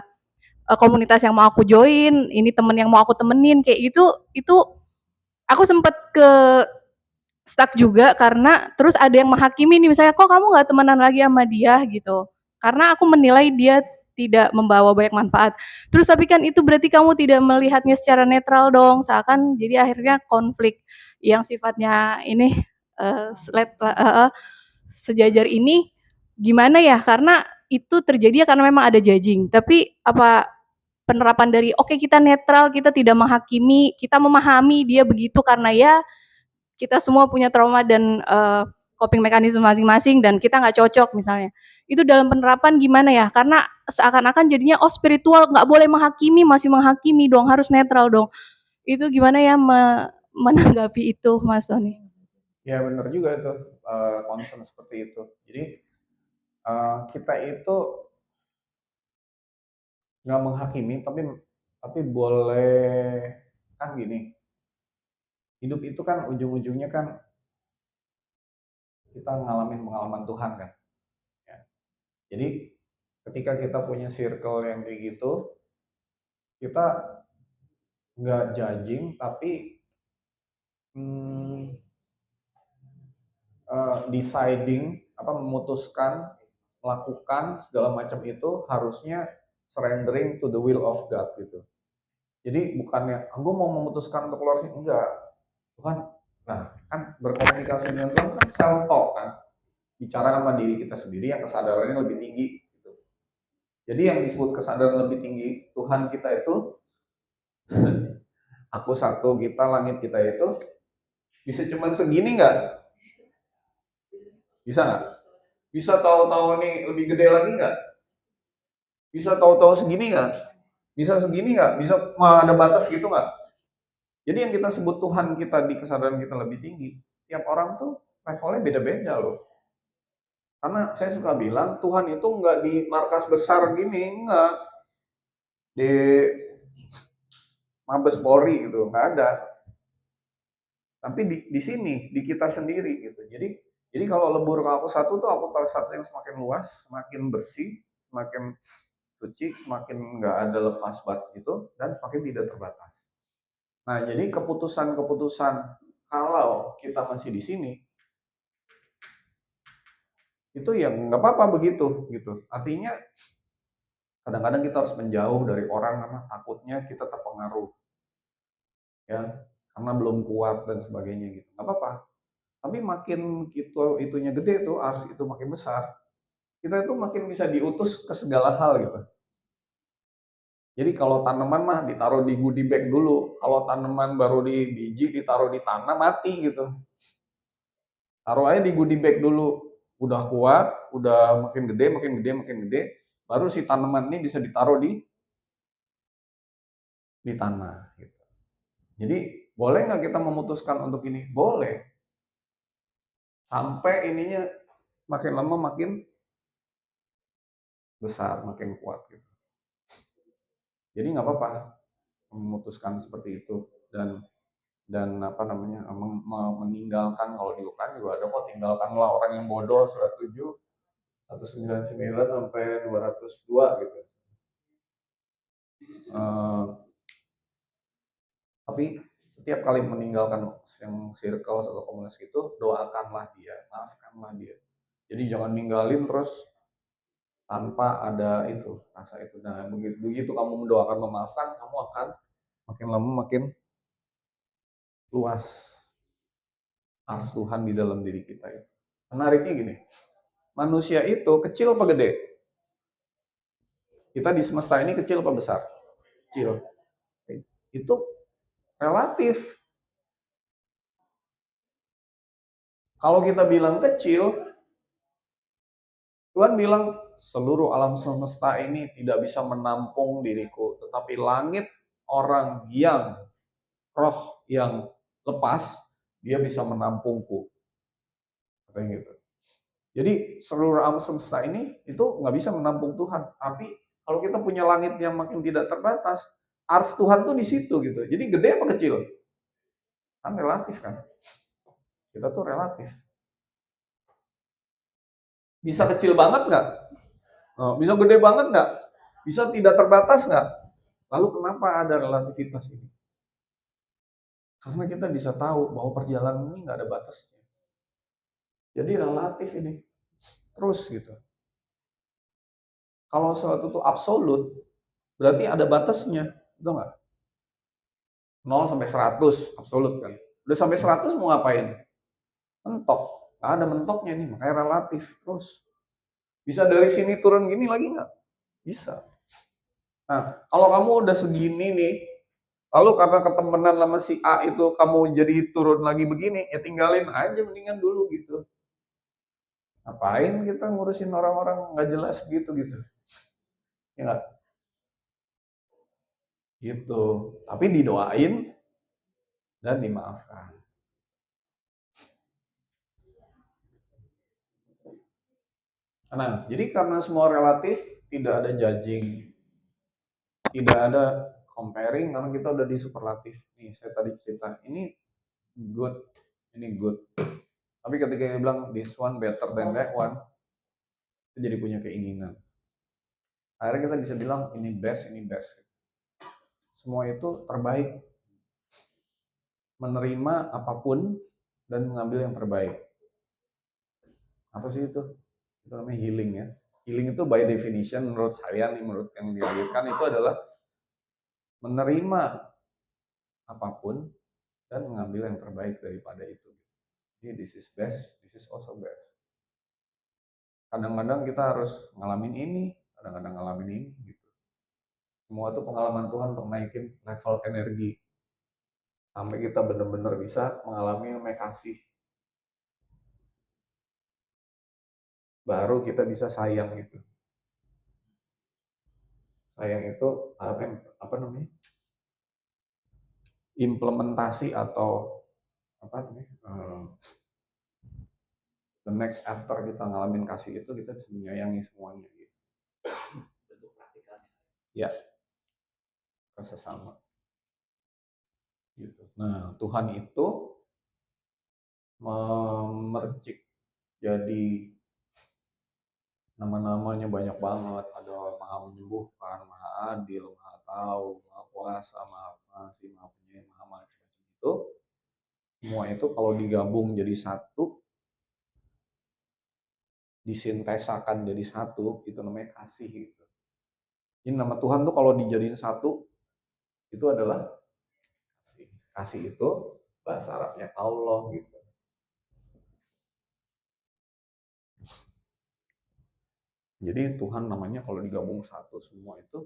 [SPEAKER 3] komunitas yang mau aku join ini temen yang mau aku temenin kayak gitu itu aku sempet ke stuck juga karena terus ada yang menghakimi nih misalnya kok kamu nggak temenan lagi sama dia gitu karena aku menilai dia tidak membawa banyak manfaat terus tapi kan itu berarti kamu tidak melihatnya secara netral dong seakan jadi akhirnya konflik yang sifatnya ini sejajar ini gimana ya karena itu terjadi ya karena memang ada judging tapi apa penerapan dari oke kita netral kita tidak menghakimi kita memahami dia begitu karena ya kita semua punya trauma dan coping mekanisme masing-masing dan kita nggak cocok misalnya. Itu dalam penerapan gimana ya? Karena seakan-akan jadinya oh spiritual nggak boleh menghakimi, masih menghakimi dong, harus netral dong. Itu gimana ya menanggapi itu, Mas Sony?
[SPEAKER 2] Ya benar juga itu concern seperti itu. Jadi kita itu nggak menghakimi, tapi boleh kan gini. Hidup itu kan ujung-ujungnya kan kita ngalamin pengalaman Tuhan kan. Ya. Jadi ketika kita punya circle yang kayak gitu, kita nggak judging, tapi hmm, deciding apa memutuskan melakukan segala macam itu harusnya surrendering to the will of God gitu. Jadi bukannya aku mau memutuskan untuk keluar sini enggak. Tuhan, nah kan berkomunikasi dengan Tuhan kan self talk kan. Bicara sama diri kita sendiri yang kesadarannya lebih tinggi gitu. Jadi yang disebut kesadaran lebih tinggi Tuhan kita itu aku satu kita langit kita itu bisa cuman segini nggak? Bisa nggak? Bisa tahu-tahu nih lebih gede lagi nggak? Bisa tahu-tahu segini nggak? Bisa segini nggak? Bisa ada batas gitu nggak? Jadi yang kita sebut Tuhan kita di kesadaran kita lebih tinggi, tiap orang tuh levelnya beda-beda loh. Karena saya suka bilang Tuhan itu nggak di markas besar gini, nggak di Mabes Polri gitu, nggak ada. Tapi di sini, di kita sendiri gitu. Jadi kalau lebur ke aku satu tuh aku tahu satu yang semakin luas, semakin bersih, semakin suci, semakin nggak ada lepas bat gitu, dan semakin tidak terbatas. Nah, jadi keputusan-keputusan kalau kita masih di sini, itu ya nggak apa-apa begitu gitu. Artinya kadang-kadang kita harus menjauh dari orang karena takutnya kita terpengaruh, ya, karena belum kuat dan sebagainya gitu. Nggak apa-apa. Tapi makin gitu itunya gede tuh, ars itu makin besar, kita itu makin bisa diutus ke segala hal gitu. Jadi kalau tanaman mah ditaruh di goodie bag dulu. Kalau tanaman baru di biji ditaruh di tanah mati gitu. Taruh aja di goodie bag dulu. Udah kuat, udah makin gede, makin gede, makin gede. Baru si tanaman ini bisa ditaruh di tanah. Gitu. Jadi boleh nggak kita memutuskan untuk ini? Boleh. Sampai ininya makin lama makin besar, makin kuat. Gitu. Jadi nggak apa-apa memutuskan seperti itu dan apa namanya meninggalkan kalau di UKM juga ada kok tinggalkanlah orang yang bodoh surat 7 199 sampai 202 gitu. Tapi setiap kali meninggalkan yang circle atau komunitas itu doakanlah dia, maafkanlah dia. Jadi jangan ninggalin terus tanpa ada itu rasa itu. Nah begitu kamu mendoakan memaafkan, kamu akan makin lama makin luas ars Tuhan di dalam diri kita itu. Menariknya gini, manusia itu kecil apa gede? Kita di semesta ini kecil apa besar? Kecil. Itu relatif. Kalau kita bilang kecil, Tuhan bilang, seluruh alam semesta ini tidak bisa menampung diriku, tetapi langit orang yang roh yang lepas, dia bisa menampungku. Katanya gitu. Jadi seluruh alam semesta ini itu nggak bisa menampung Tuhan. Tapi kalau kita punya langit yang makin tidak terbatas, ars Tuhan tuh di situ gitu. Jadi gede apa kecil? Kan relatif kan. Kita tuh relatif. Bisa kecil banget nggak? Bisa gede banget nggak? Bisa tidak terbatas nggak? Lalu kenapa ada relativitas ini? Karena kita bisa tahu bahwa perjalanan ini nggak ada batasnya. Jadi relatif ini. Terus gitu. Kalau sesuatu itu absolut, berarti ada batasnya. Betul nggak? 0 sampai 100, absolut kan. Udah sampai 100 mau ngapain? Mentok. Nggak ada mentoknya nih, makanya relatif. Terus. Bisa dari sini turun gini lagi nggak? Bisa. Nah, kalau kamu udah segini nih, lalu karena ketemenan sama si A itu kamu jadi turun lagi begini, ya tinggalin aja mendingan dulu gitu. Ngapain kita ngurusin orang-orang nggak jelas gitu. Ya nggak? Gitu. Tapi didoain dan dimaafkan. Nah, jadi karena semua relatif, tidak ada judging, tidak ada comparing, karena kita udah di superlatif. Nih, saya tadi cerita, ini good, ini good. Tapi ketika dia bilang this one better than that one, kita jadi punya keinginan. Akhirnya kita bisa bilang ini best, ini best. Semua itu terbaik. Menerima apapun dan mengambil yang terbaik. Apa sih itu? Itu namanya healing ya. Healing itu by definition menurut saya nih, menurut yang dialirkan itu adalah menerima apapun dan mengambil yang terbaik daripada itu. Jadi this is best, this is also best. Kadang-kadang kita harus ngalamin ini, kadang-kadang ngalamin ini gitu. Semua itu pengalaman Tuhan untuk naikin level energi. Sampai kita benar-benar bisa mengalami namanya kasih. Baru kita bisa sayang gitu. Sayang itu apa namanya? Implementasi atau apa namanya? The next after kita ngalamin kasih itu kita bisa menyayangi semuanya gitu. Bentuk praktikalnya. Ya. Ke sesama. Gitu. Nah, Tuhan itu memercik jadi nama-namanya banyak banget, ada Maha Menyembuhkan, Maha Adil, Maha Tahu, Maha Kuasa, Maha Pengasih, Maha Penyayang, Maha macam-macam itu. Semua itu kalau digabung jadi satu, disintesakan jadi satu, itu namanya kasih gitu. Ini nama Tuhan tuh kalau dijadiin satu, itu adalah kasih. Kasih itu bahasa Arabnya Allah gitu. Jadi Tuhan namanya kalau digabung satu semua itu,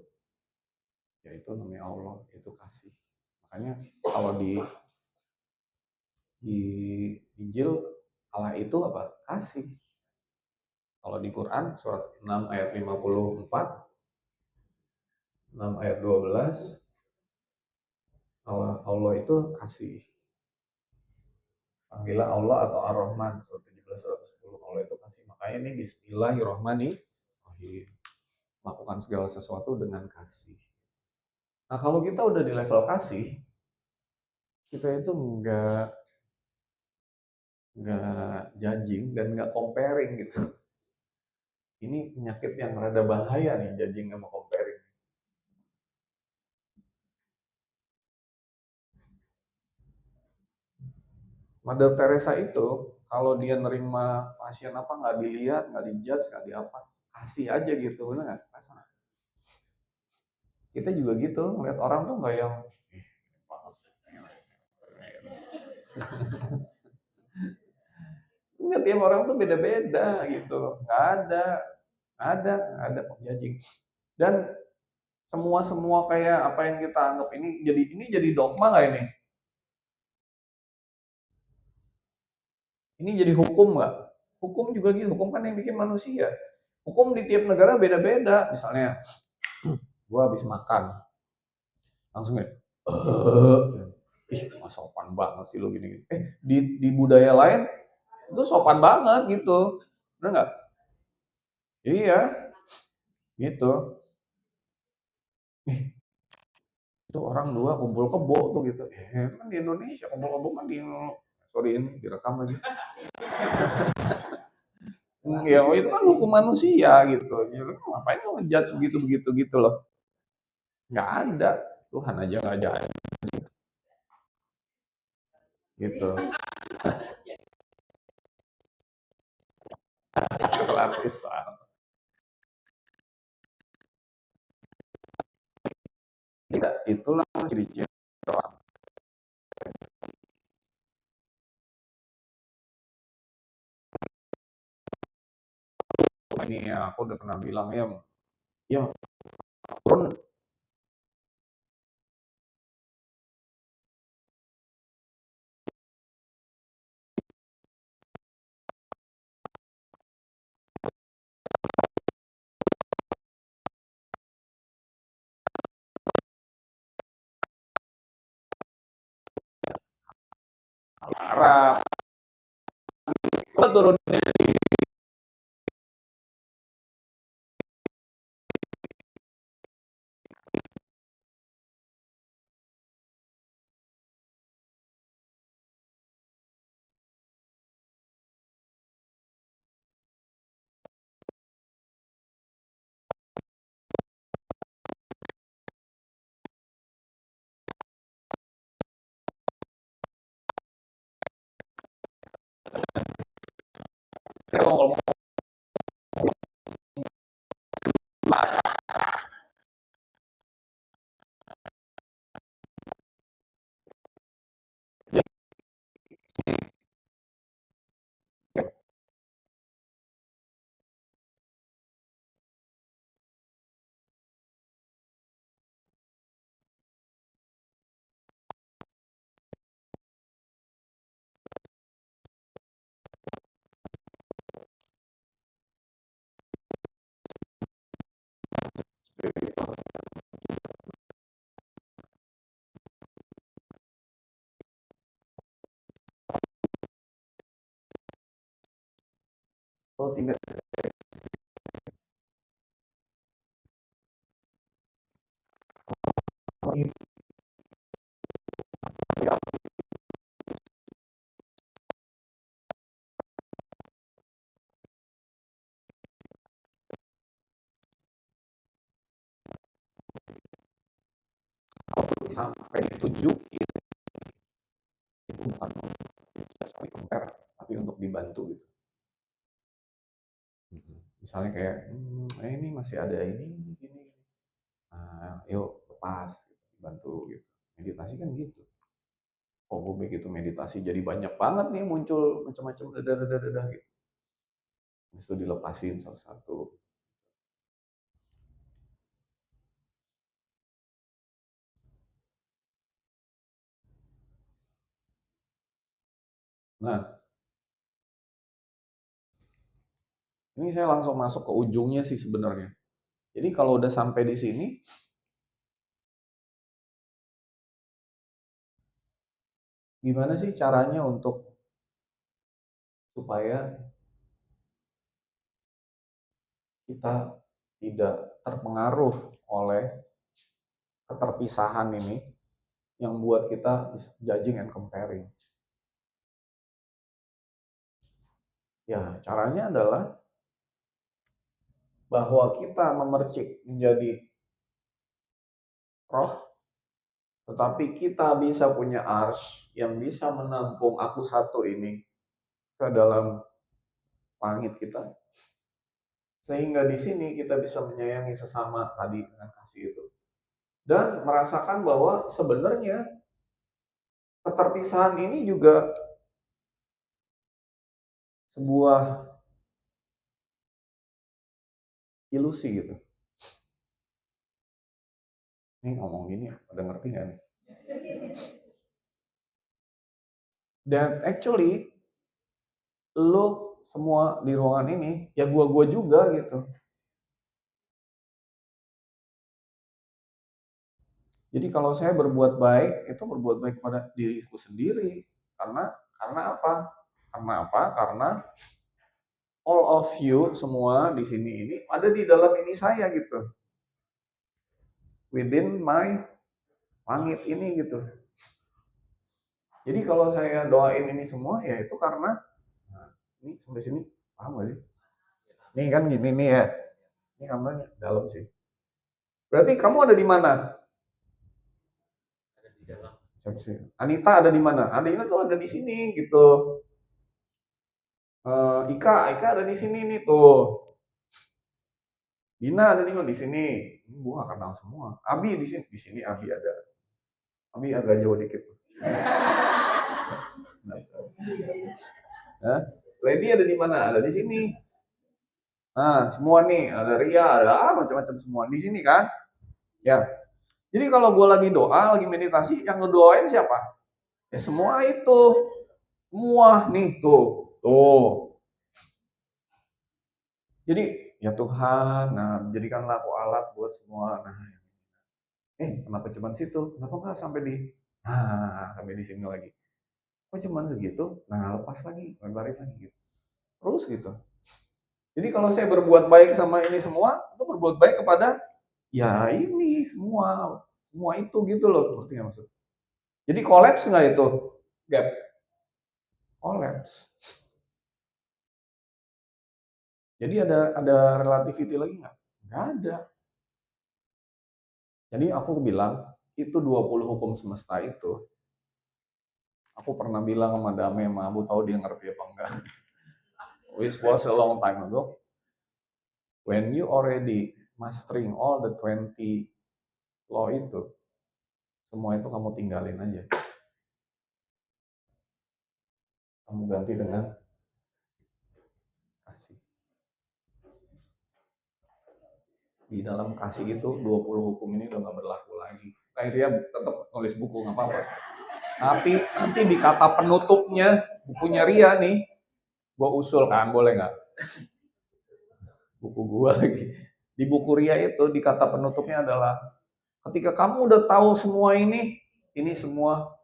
[SPEAKER 2] ya itu namanya Allah, itu kasih. Makanya kalau di Injil Allah itu apa? Kasih. Kalau di Quran surat 6 ayat 54, 6 ayat 12, Allah itu kasih. Panggilan Allah atau Ar-Rahman, surat 17, surat 10, Allah itu kasih. Makanya ini Bismillahirrahmanirrahim. Lakukan segala sesuatu dengan kasih. Nah kalau kita udah di level kasih, kita itu nggak judging dan nggak comparing gitu. Ini penyakit yang rada bahaya nih, judging sama comparing. Mother Teresa itu kalau dia nerima pasien apa nggak dilihat, nggak dijudge, nggak diapa, kasih aja gitu, benar nggak? Kita juga gitu, ngeliat orang tuh nggak yang nggak, tiap orang tuh beda-beda gitu, nggak ada judging. Dan semua kayak apa yang kita anggap ini jadi dogma nggak ini? Ini jadi hukum nggak? Hukum juga gitu, hukum kan yang bikin manusia. Hukum di tiap negara beda-beda. Misalnya, gue habis makan, langsung ya, ih nggak sopan banget sih lo gini-gini. Di budaya lain itu sopan banget gitu, bener nggak? Iya, gitu. Ih, itu orang dua kumpul kebo tuh gitu. Kan di Indonesia kumpul kebo kan sorry ini direkam lagi. Ya itu kan hukum manusia gitu. Ya, lu ngapain lu ngejudge begitu-begitu gitu loh? Nggak ada. Tuhan aja nggak ada. Gitu. Lapisan. Tidak, itulah ciri-ciri orang. Ini ya aku udah pernah bilang ya pun Arab, lo turun kalau tinggal sampai ditunjukin itu bukan saling compare tapi untuk dibantu gitu. Misalnya kayak ini masih ada ini gini. Nah, yuk lepas gitu, dibantu gitu. Meditasi kan gitu. Oh, gue begitu meditasi jadi banyak banget nih muncul macam-macam dadah gitu. Habis itu dilepasin satu-satu. Nah, ini saya langsung masuk ke ujungnya sih sebenarnya. Jadi kalau udah sampai di sini, gimana sih caranya untuk supaya kita tidak terpengaruh oleh keterpisahan ini yang buat kita judging and comparing. Ya, caranya adalah bahwa kita memercik menjadi roh, tetapi kita bisa punya ars yang bisa menampung aku satu ini ke dalam langit kita. Sehingga di sini kita bisa menyayangi sesama tadi dengan kasih itu. Dan merasakan bahwa sebenarnya keterpisahan ini juga sebuah ilusi gitu. Ini ngomong gini, pada ngerti nggak nih? That actually lo semua di ruangan ini, ya gua juga gitu. Jadi kalau saya berbuat baik, itu berbuat baik kepada diriku sendiri. Karena apa? Karena all of you semua di sini ini ada di dalam ini saya gitu. Within my langit ini gitu. Jadi kalau saya doain ini semua ya itu karena ini sampai sini paham gak sih? Nih kan gini nih ya. Ini kamarnya dalam sih. Berarti kamu ada di mana? Anita ada di mana? Anita tuh ada di sini gitu. Ika ada di sini nih tuh. Dina ada di mana? Di sini. Ini gua gak kenal semua. Abi di sini Abi ada. Abi agak jauh dikit. Hah? Lady ada di mana? Ada di sini. Nah, semua nih, ada Ria, ada macam-macam semua di sini kan? Ya. Jadi kalau gue lagi doa, lagi meditasi, yang ngedoain siapa? Ya semua itu. Semua nih tuh. Tuh. Jadi ya Tuhan, nah jadikanlah aku alat buat semua. Nah, kenapa cuman situ? Kenapa enggak sampai sampai di sini lagi? Kok cuman segitu? Nah, lepas lagi, lebarin lagi gitu. Terus gitu. Jadi kalau saya berbuat baik sama ini semua, itu berbuat baik kepada ya ini semua itu gitu loh, ngerti nggak maksud? Jadi kolaps nggak itu? Gap. Kolaps. Jadi ada relativity lagi nggak? Nggak ada. Jadi aku bilang itu 20 hukum semesta itu. Aku pernah bilang sama Dame, sama Abu, tahu dia ngerti apa enggak? Which was a long time ago. When you already mastering all the 20 law itu, semua itu kamu tinggalin aja. Kamu ganti dengan kasih. Di dalam kasih itu 20 hukum ini udah gak berlaku lagi. Akhirnya tetap nulis buku gak apa-apa. Tapi nanti di kata penutupnya bukunya Ria nih, gue usul kan, boleh nggak? Buku gue lagi. Di buku Ria itu di kata penutupnya adalah ketika kamu udah tahu semua ini semua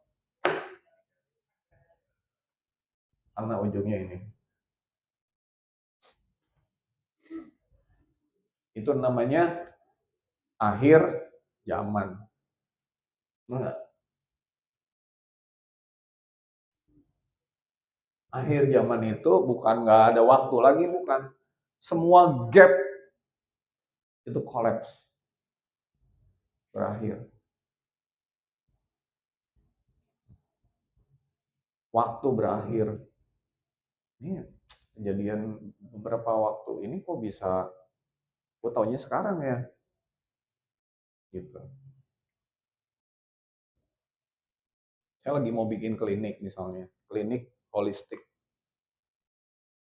[SPEAKER 2] karena ujungnya ini. Itu namanya akhir zaman. Enggak. Akhir zaman itu bukan nggak ada waktu lagi, bukan. Semua gap itu collapse. Berakhir. Waktu berakhir. Ini kejadian beberapa waktu ini kok bisa, gue taunya sekarang ya. Gitu. Saya lagi mau bikin klinik misalnya, klinik holistik.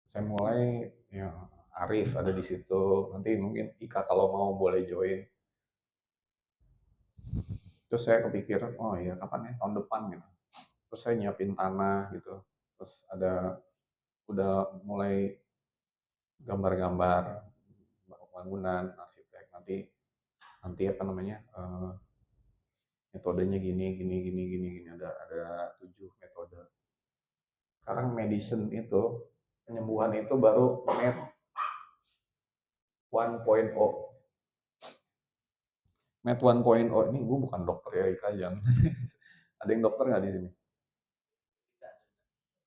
[SPEAKER 2] Saya mulai, ya Arif ada di situ, nanti mungkin Ika kalau mau boleh join. Terus saya kepikir, oh iya kapan ya, tahun depan gitu. Terus saya nyiapin tanah gitu. Terus udah mulai gambar-gambar bangunan, arsitek. Nanti apa namanya, metodenya gini, ada 7 metode. Sekarang medicine itu, penyembuhan itu baru med 1.0. Med 1.0 ini gue bukan dokter ya, Ika jangan. Ada yang dokter nggak di sini?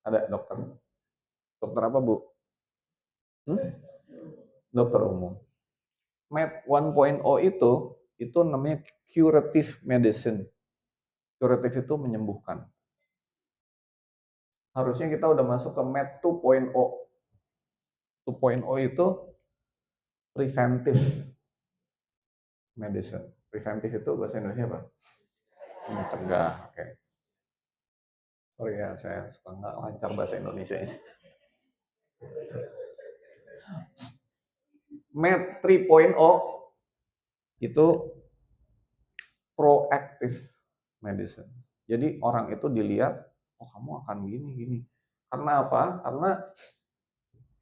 [SPEAKER 2] Ada dokter? Dokter apa, Bu? Dokter umum. Med 1.0 itu namanya curative medicine. Curative itu menyembuhkan. Harusnya kita udah masuk ke Med 2.0. 2.0 itu preventive medicine. Preventive itu bahasa Indonesia apa? Mencegah. Oke. Sorry ya, saya suka nggak lancar bahasa Indonesia ini. Med 3.0 itu proactive medicine. Jadi orang itu dilihat, oh kamu akan gini. Karena apa? Karena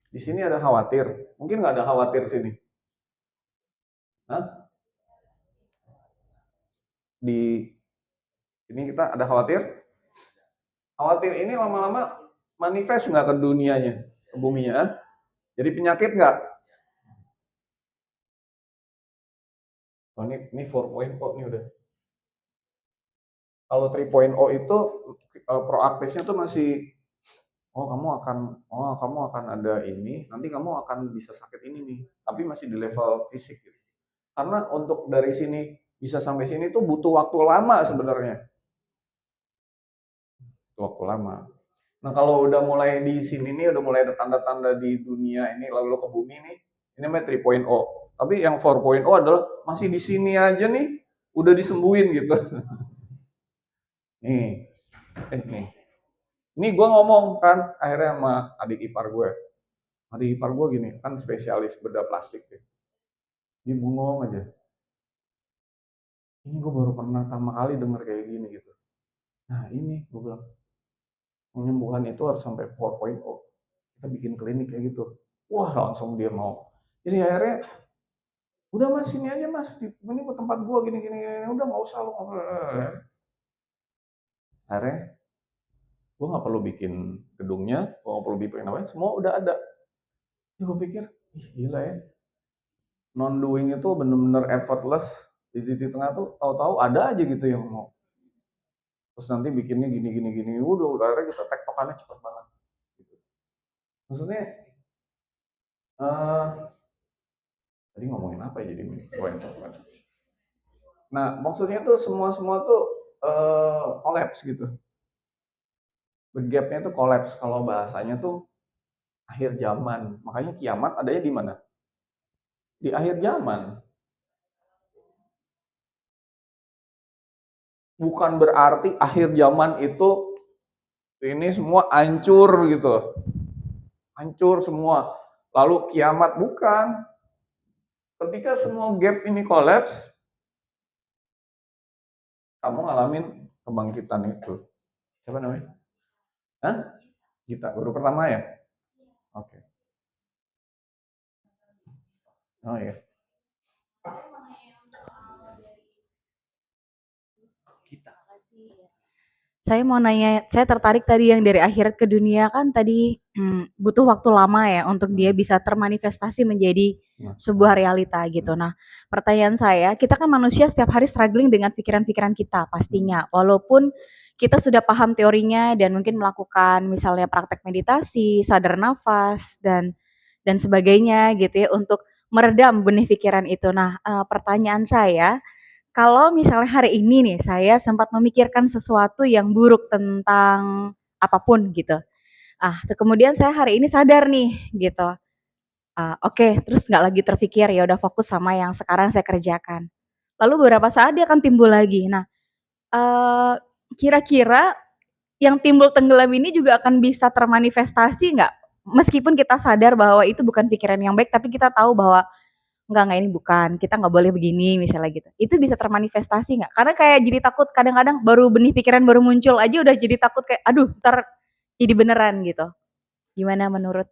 [SPEAKER 2] Di sini ada khawatir. Mungkin nggak ada khawatir sini. Hah? Di sini kita ada khawatir. Khawatir ini lama-lama manifest nggak ke dunianya, ke buminya? Hah? Jadi penyakit nggak? Oh, ini 4.0 nih udah. Kalau 3.0 itu proaktifnya tuh masih kamu akan ada ini, nanti kamu akan bisa sakit ini nih. Tapi masih di level fisik gitu. Karena untuk dari sini bisa sampai sini tuh butuh waktu lama sebenarnya. Butuh waktu lama. Nah, kalau udah mulai di sini nih, udah mulai ada tanda-tanda di dunia ini, lalu ke bumi nih, ini namanya 3.0. Tapi yang 4.0 adalah masih di sini aja nih, udah disembuhin gitu. Nih, nih. Ini gue ngomong kan, akhirnya sama adik ipar gue. Adik ipar gue gini, kan spesialis bedah plastik deh. Dia bengong aja. Ini gue baru pernah pertama kali denger kayak gini gitu. Nah ini, gue bilang, penyembuhan itu harus sampai 4.0. Kita bikin klinik kayak gitu. Wah langsung dia mau. Jadi akhirnya, udah mas sini aja mas, ini ke tempat gue gini, udah nggak usah lo ngobrol. Akhirnya, gue nggak perlu bikin gedungnya, gue nggak perlu bikin apa, semua udah ada. Jadi gue pikir, ih gila ya, non doing itu bener-bener effortless. Di titik tengah tuh tahu-tahu ada aja gitu yang mau. Terus nanti bikinnya gini, udah akhirnya kita tektokannya cepet banget. Gitu. Maksudnya, tadi ngomongin apa ya jadi poin. Nah, maksudnya tuh semua tuh kolaps gitu. Gapnya tuh kolaps, kalau bahasanya tuh akhir zaman. Makanya kiamat adanya di mana? Di akhir zaman. Bukan berarti akhir zaman itu ini semua hancur gitu. Hancur semua. Lalu kiamat, bukan. Ketika semua gap ini kolaps, kamu ngalamin kebangkitan itu. Siapa namanya? Hah? Gita, baru pertama ya? Oke. Oh iya.
[SPEAKER 1] Kita.
[SPEAKER 3] Saya mau nanya, saya tertarik tadi yang dari akhirat ke dunia kan tadi butuh waktu lama ya untuk dia bisa termanifestasi menjadi sebuah realita gitu. Nah, pertanyaan saya, kita kan manusia setiap hari struggling dengan pikiran-pikiran kita pastinya. Walaupun kita sudah paham teorinya dan mungkin melakukan misalnya praktek meditasi, sadar nafas dan sebagainya gitu ya untuk meredam benih pikiran itu. Nah, pertanyaan saya, kalau misalnya hari ini nih saya sempat memikirkan sesuatu yang buruk tentang apapun gitu. Kemudian saya hari ini sadar nih gitu. Oke, terus nggak lagi terpikir, ya udah fokus sama yang sekarang saya kerjakan. Lalu beberapa saat dia akan timbul lagi. Nah, eee, kira-kira yang timbul tenggelam ini juga akan bisa termanifestasi nggak? Meskipun kita sadar bahwa itu bukan pikiran yang baik, tapi kita tahu bahwa enggak ini bukan, kita nggak boleh begini misalnya gitu. Itu bisa termanifestasi nggak? Karena kayak jadi takut kadang-kadang baru benih pikiran baru muncul aja udah jadi takut kayak, aduh ntar jadi beneran gitu. Gimana menurut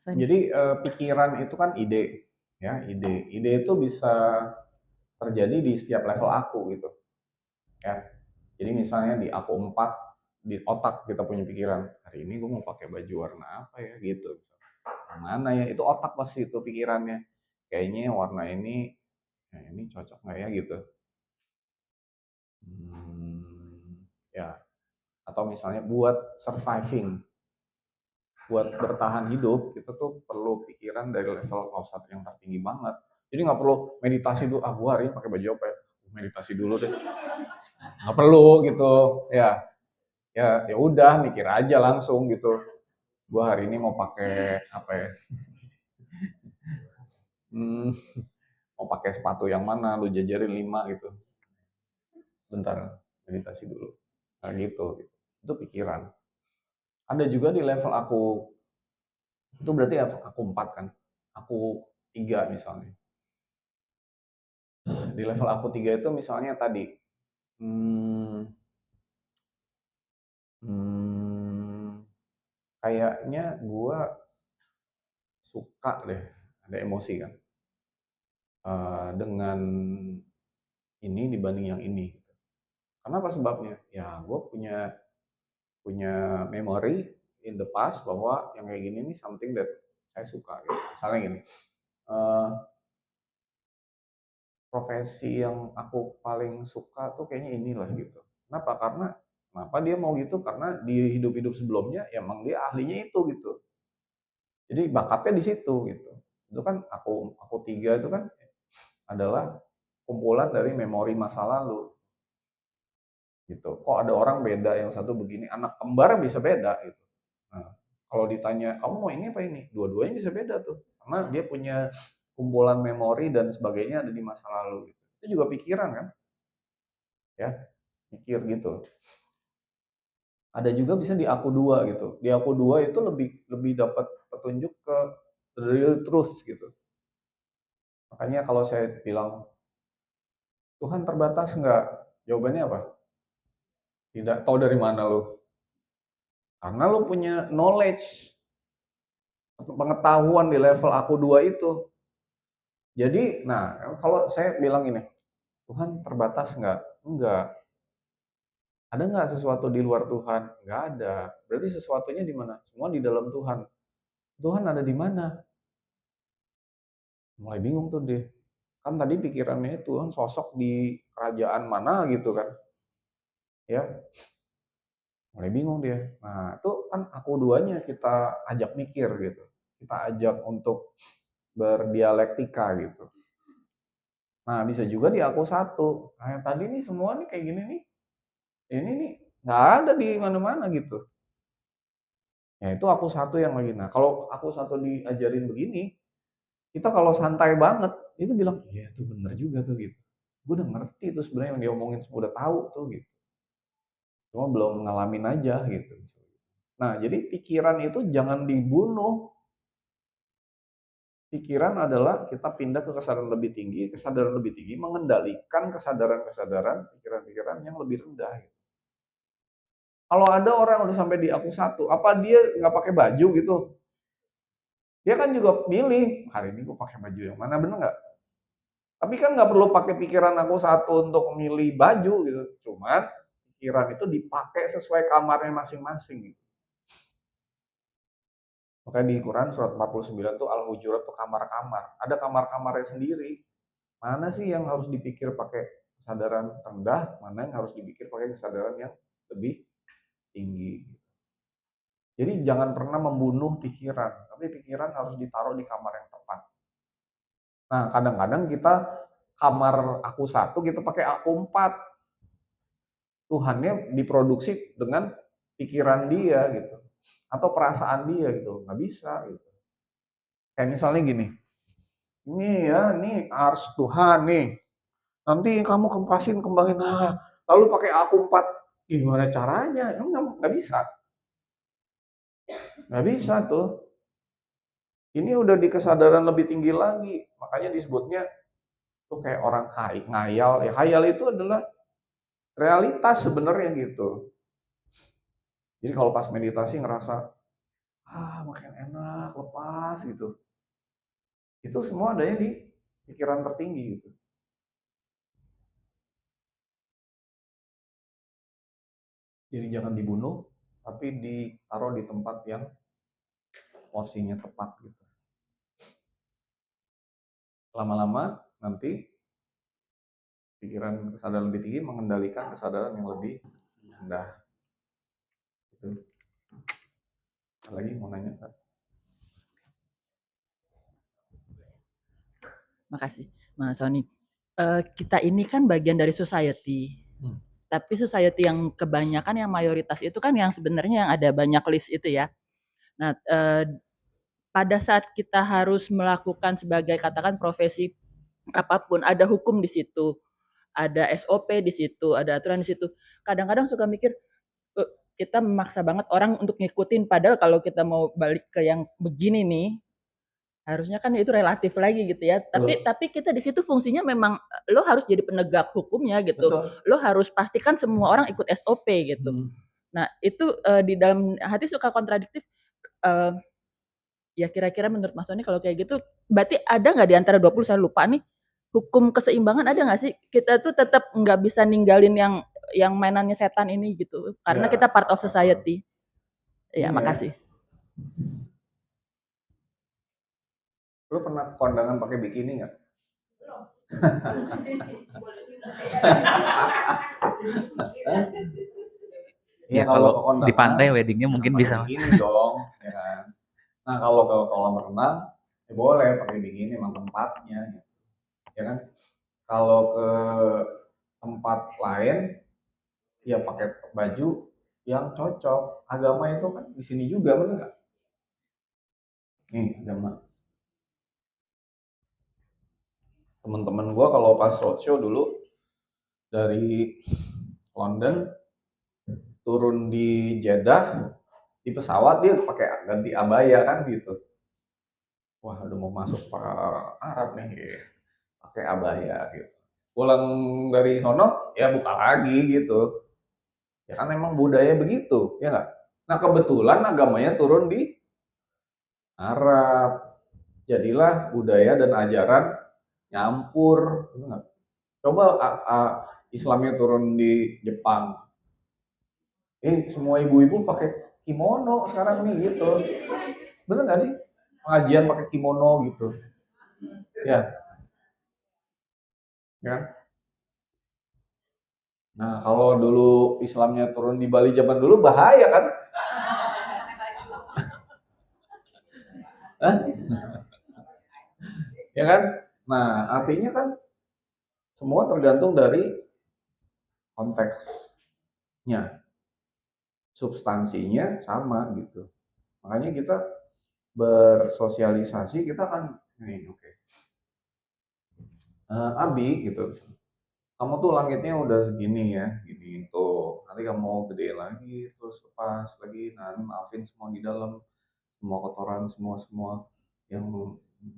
[SPEAKER 3] Sony?
[SPEAKER 2] Jadi pikiran itu kan ide, ya ide. Ide itu bisa terjadi di setiap level aku gitu, ya. Jadi misalnya di aku 4, di otak kita punya pikiran, hari ini gue mau pakai baju warna apa ya gitu. Yang mana ya? Itu otak pasti itu pikirannya. Kayaknya warna ini cocok nggak ya gitu. Ya. Atau misalnya buat surviving, buat bertahan hidup, kita tuh perlu pikiran dari level konsep yang tertinggi banget. Jadi nggak perlu meditasi dulu, gue hari ini pakai baju apa ya? Meditasi dulu deh. Nggak perlu gitu, ya. Ya udah mikir aja langsung gitu. Gue hari ini mau pakai apa ya? Mau pakai sepatu yang mana? Lu jajarin 5 gitu. Bentar, meditasi dulu. Nah gitu. Itu pikiran. Ada juga di level aku, itu berarti aku 4 kan. Aku 3 misalnya. Di level aku 3 itu misalnya tadi, hmm, hmm, kayaknya gue suka deh, ada emosi kan, dengan ini dibanding yang ini. Kenapa sebabnya? Ya gue punya punya memory in the past bahwa yang kayak gini nih something that saya suka gitu. Misalnya gini, eee, profesi yang aku paling suka tuh kayaknya inilah gitu. Kenapa? Karena kenapa dia mau gitu, karena di hidup-hidup sebelumnya ya emang dia ahlinya itu gitu. Jadi bakatnya di situ gitu. Itu kan aku 3 itu kan adalah kumpulan dari memori masa lalu gitu. Kok ada orang beda, yang satu begini, anak kembar bisa beda gitu. Nah, kalau ditanya, "Kamu mau ini apa ini?" Dua-duanya bisa beda tuh, karena dia punya kumpulan memori dan sebagainya ada di masa lalu gitu. Itu juga pikiran kan, ya, mikir gitu. Ada juga bisa di aku dua gitu. Di aku dua itu lebih lebih dapat petunjuk ke real truth gitu. Makanya kalau saya bilang, "Tuhan terbatas nggak?" Jawabannya apa? Tidak. Tahu dari mana lu? Karena lu punya knowledge, pengetahuan di level aku dua itu. Jadi, nah, kalau saya bilang ini, Tuhan terbatas nggak? Enggak. Ada nggak sesuatu di luar Tuhan? Nggak ada. Berarti sesuatunya di mana? Semua di dalam Tuhan. Tuhan ada di mana? Mulai bingung tuh dia. Kan tadi pikirannya Tuhan sosok di kerajaan mana gitu kan. Ya, mulai bingung dia. Nah, itu kan aku duanya kita ajak mikir gitu. Kita ajak untuk berdialektika gitu. Nah, bisa juga di aku satu. Nah, yang tadi nih semua nih kayak gini nih, ini nih nggak ada di mana-mana gitu. Ya itu aku satu yang lagi. Nah, kalau aku satu diajarin begini, kita kalau santai banget itu bilang, iya tuh bener juga tuh gitu. Gue udah ngerti tuh sebenarnya yang dia omongin, udah tahu tuh gitu. Cuma belum ngalamin aja gitu. Nah, jadi pikiran itu jangan dibunuh. Pikiran adalah kita pindah ke kesadaran lebih tinggi mengendalikan kesadaran-kesadaran, pikiran-pikiran yang lebih rendah. Gitu. Kalau ada orang yang udah sampai di aku satu, apa dia nggak pakai baju gitu? Dia kan juga milih, hari ini gue pakai baju yang mana, bener nggak? Tapi kan nggak perlu pakai pikiran aku satu untuk memilih baju gitu. Cuman pikiran itu dipakai sesuai kamarnya masing-masing. Gitu. Makanya di Quran surat 49 tuh Al-Hujurat tuh kamar-kamar. Ada kamar-kamarnya sendiri. Mana sih yang harus dipikir pakai kesadaran rendah, mana yang harus dipikir pakai kesadaran yang lebih tinggi. Jadi jangan pernah membunuh pikiran, tapi pikiran harus ditaruh di kamar yang tepat. Nah, kadang-kadang kita kamar aku satu, kita pakai aku 4. Tuhannya diproduksi dengan pikiran dia gitu. Atau perasaan dia gitu, nggak bisa gitu. Kayak misalnya gini, ini ya, ini ars Tuhan nih. Nanti kamu kempasin, kembangin, lalu pakai aku 4. Gimana caranya? Nggak bisa. Nggak bisa tuh. Ini udah di kesadaran lebih tinggi lagi. Makanya disebutnya tuh kayak orang ngayal. Ya, khayal itu adalah realitas sebenarnya gitu. Jadi kalau pas meditasi ngerasa, makin enak, lepas gitu. Itu semua adanya di pikiran tertinggi gitu. Jadi jangan dibunuh, tapi ditaruh di tempat yang porsinya tepat gitu. Lama-lama nanti pikiran kesadaran lebih tinggi mengendalikan kesadaran yang lebih rendah. Gitu. Lagi mau nanya Pak?
[SPEAKER 4] Makasih, Mas Sony. Kita ini kan bagian dari society. Tapi society yang kebanyakan yang mayoritas itu kan yang sebenarnya yang ada banyak list itu ya. Nah, pada saat kita harus melakukan sebagai katakan profesi apapun, ada hukum di situ, ada SOP di situ, ada aturan di situ. Kadang-kadang suka mikir, kita memaksa banget orang untuk ngikutin, padahal kalau kita mau balik ke yang begini nih, harusnya kan itu relatif lagi gitu ya. Tapi kita di situ fungsinya memang lo harus jadi penegak hukumnya gitu.
[SPEAKER 2] Betul.
[SPEAKER 4] Lo harus pastikan semua orang ikut SOP gitu. Nah, itu di dalam hati suka kontradiktif. Ya kira-kira menurut Mas Sony kalau kayak gitu, berarti ada nggak di antara 20, saya lupa nih, hukum keseimbangan ada nggak sih? Kita tuh tetap nggak bisa ninggalin yang mainannya setan ini gitu, karena
[SPEAKER 2] Ya,
[SPEAKER 4] kita part of society. Ya,
[SPEAKER 2] ini ya,
[SPEAKER 4] makasih.
[SPEAKER 2] lu pernah ke kondangan pakai bikini nggak?
[SPEAKER 1] Ya
[SPEAKER 2] Ya kalau ke
[SPEAKER 1] kalau di
[SPEAKER 2] kondangan,
[SPEAKER 1] pantai weddingnya mungkin
[SPEAKER 2] pakai
[SPEAKER 1] bisa.
[SPEAKER 2] bikini dong, ya kan. Nah kalau ke kolam renang, ya boleh pakai bikini, emang tempatnya, gitu. Ya kan. Kalau ke tempat lain, ya pakai baju yang cocok. Agama itu kan di sini juga, bener nggak? Nih agama. Teman-teman gue kalau pas roadshow dulu dari London turun di Jeddah di pesawat dia pakai ganti abaya kan gitu. Wah udah mau masuk ke Arab nih, gitu. Pakai abaya gitu. Pulang dari sono ya buka lagi gitu. Ya kan memang budaya begitu, ya nggak? Nah kebetulan agamanya turun di Arab. Jadilah budaya dan ajaran nyampur, gitu nggak? Coba Islamnya turun di Jepang. Semua ibu-ibu pakai kimono sekarang nih gitu. Bener nggak sih? Pengajian pakai kimono gitu. Ya, kan? Nah, kalau dulu Islamnya turun di Bali zaman dulu bahaya kan? Hah? Ya kan? Nah, artinya kan semua tergantung dari konteksnya, substansinya sama gitu. Makanya kita bersosialisasi kita kan ini oke. Abi gitu. Kamu tuh langitnya udah segini ya, gini tuh. Nanti kamu mau gede lagi, terus lepas lagi. Nah, maafin semua di dalam, semua kotoran, semua yang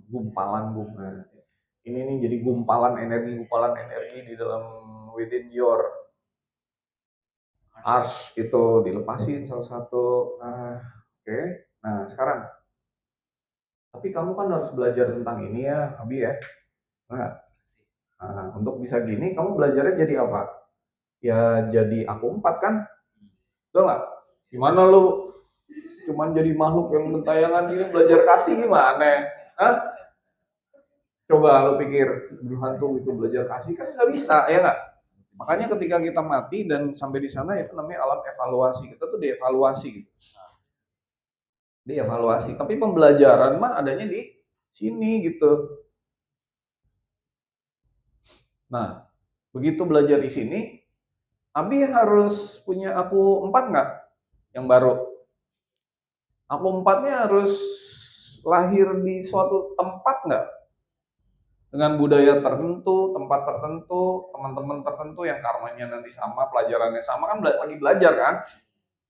[SPEAKER 2] gumpalan bunga. Ini nih jadi gumpalan energi di dalam within your ars itu dilepasin salah satu. Nah, oke. Nah, sekarang tapi kamu kan harus belajar tentang ini ya, Abi ya. Nah, untuk bisa gini kamu belajarnya jadi apa? Ya jadi aku 4 kan? Betul nggak? Gimana lu cuman jadi makhluk yang gentayangan gini belajar kasih gimana? Hah? Coba lu pikir hantu itu belajar kasih kan nggak bisa ya nggak? Makanya ketika kita mati dan sampai di sana itu namanya alam evaluasi. Kita tuh dievaluasi gitu. Dievaluasi. Tapi pembelajaran mah adanya di sini gitu. Nah, begitu belajar di sini, Abi harus punya aku 4 nggak? Yang baru. Aku 4-nya harus lahir di suatu tempat nggak? Dengan budaya tertentu, tempat tertentu, teman-teman tertentu yang karmanya nanti sama, pelajarannya sama kan lagi belajar kan?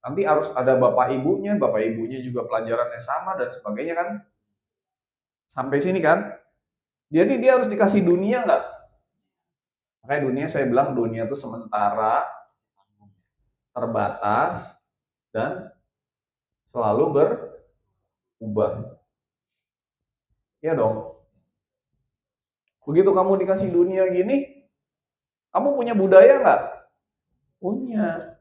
[SPEAKER 2] Nanti harus ada bapak ibunya juga pelajarannya sama dan sebagainya kan? Sampai sini kan? Jadi dia harus dikasih dunia nggak? Makanya dunia saya bilang dunia itu sementara, terbatas, dan selalu berubah. Iya dong. Begitu kamu dikasih dunia gini, kamu punya budaya nggak? Punya.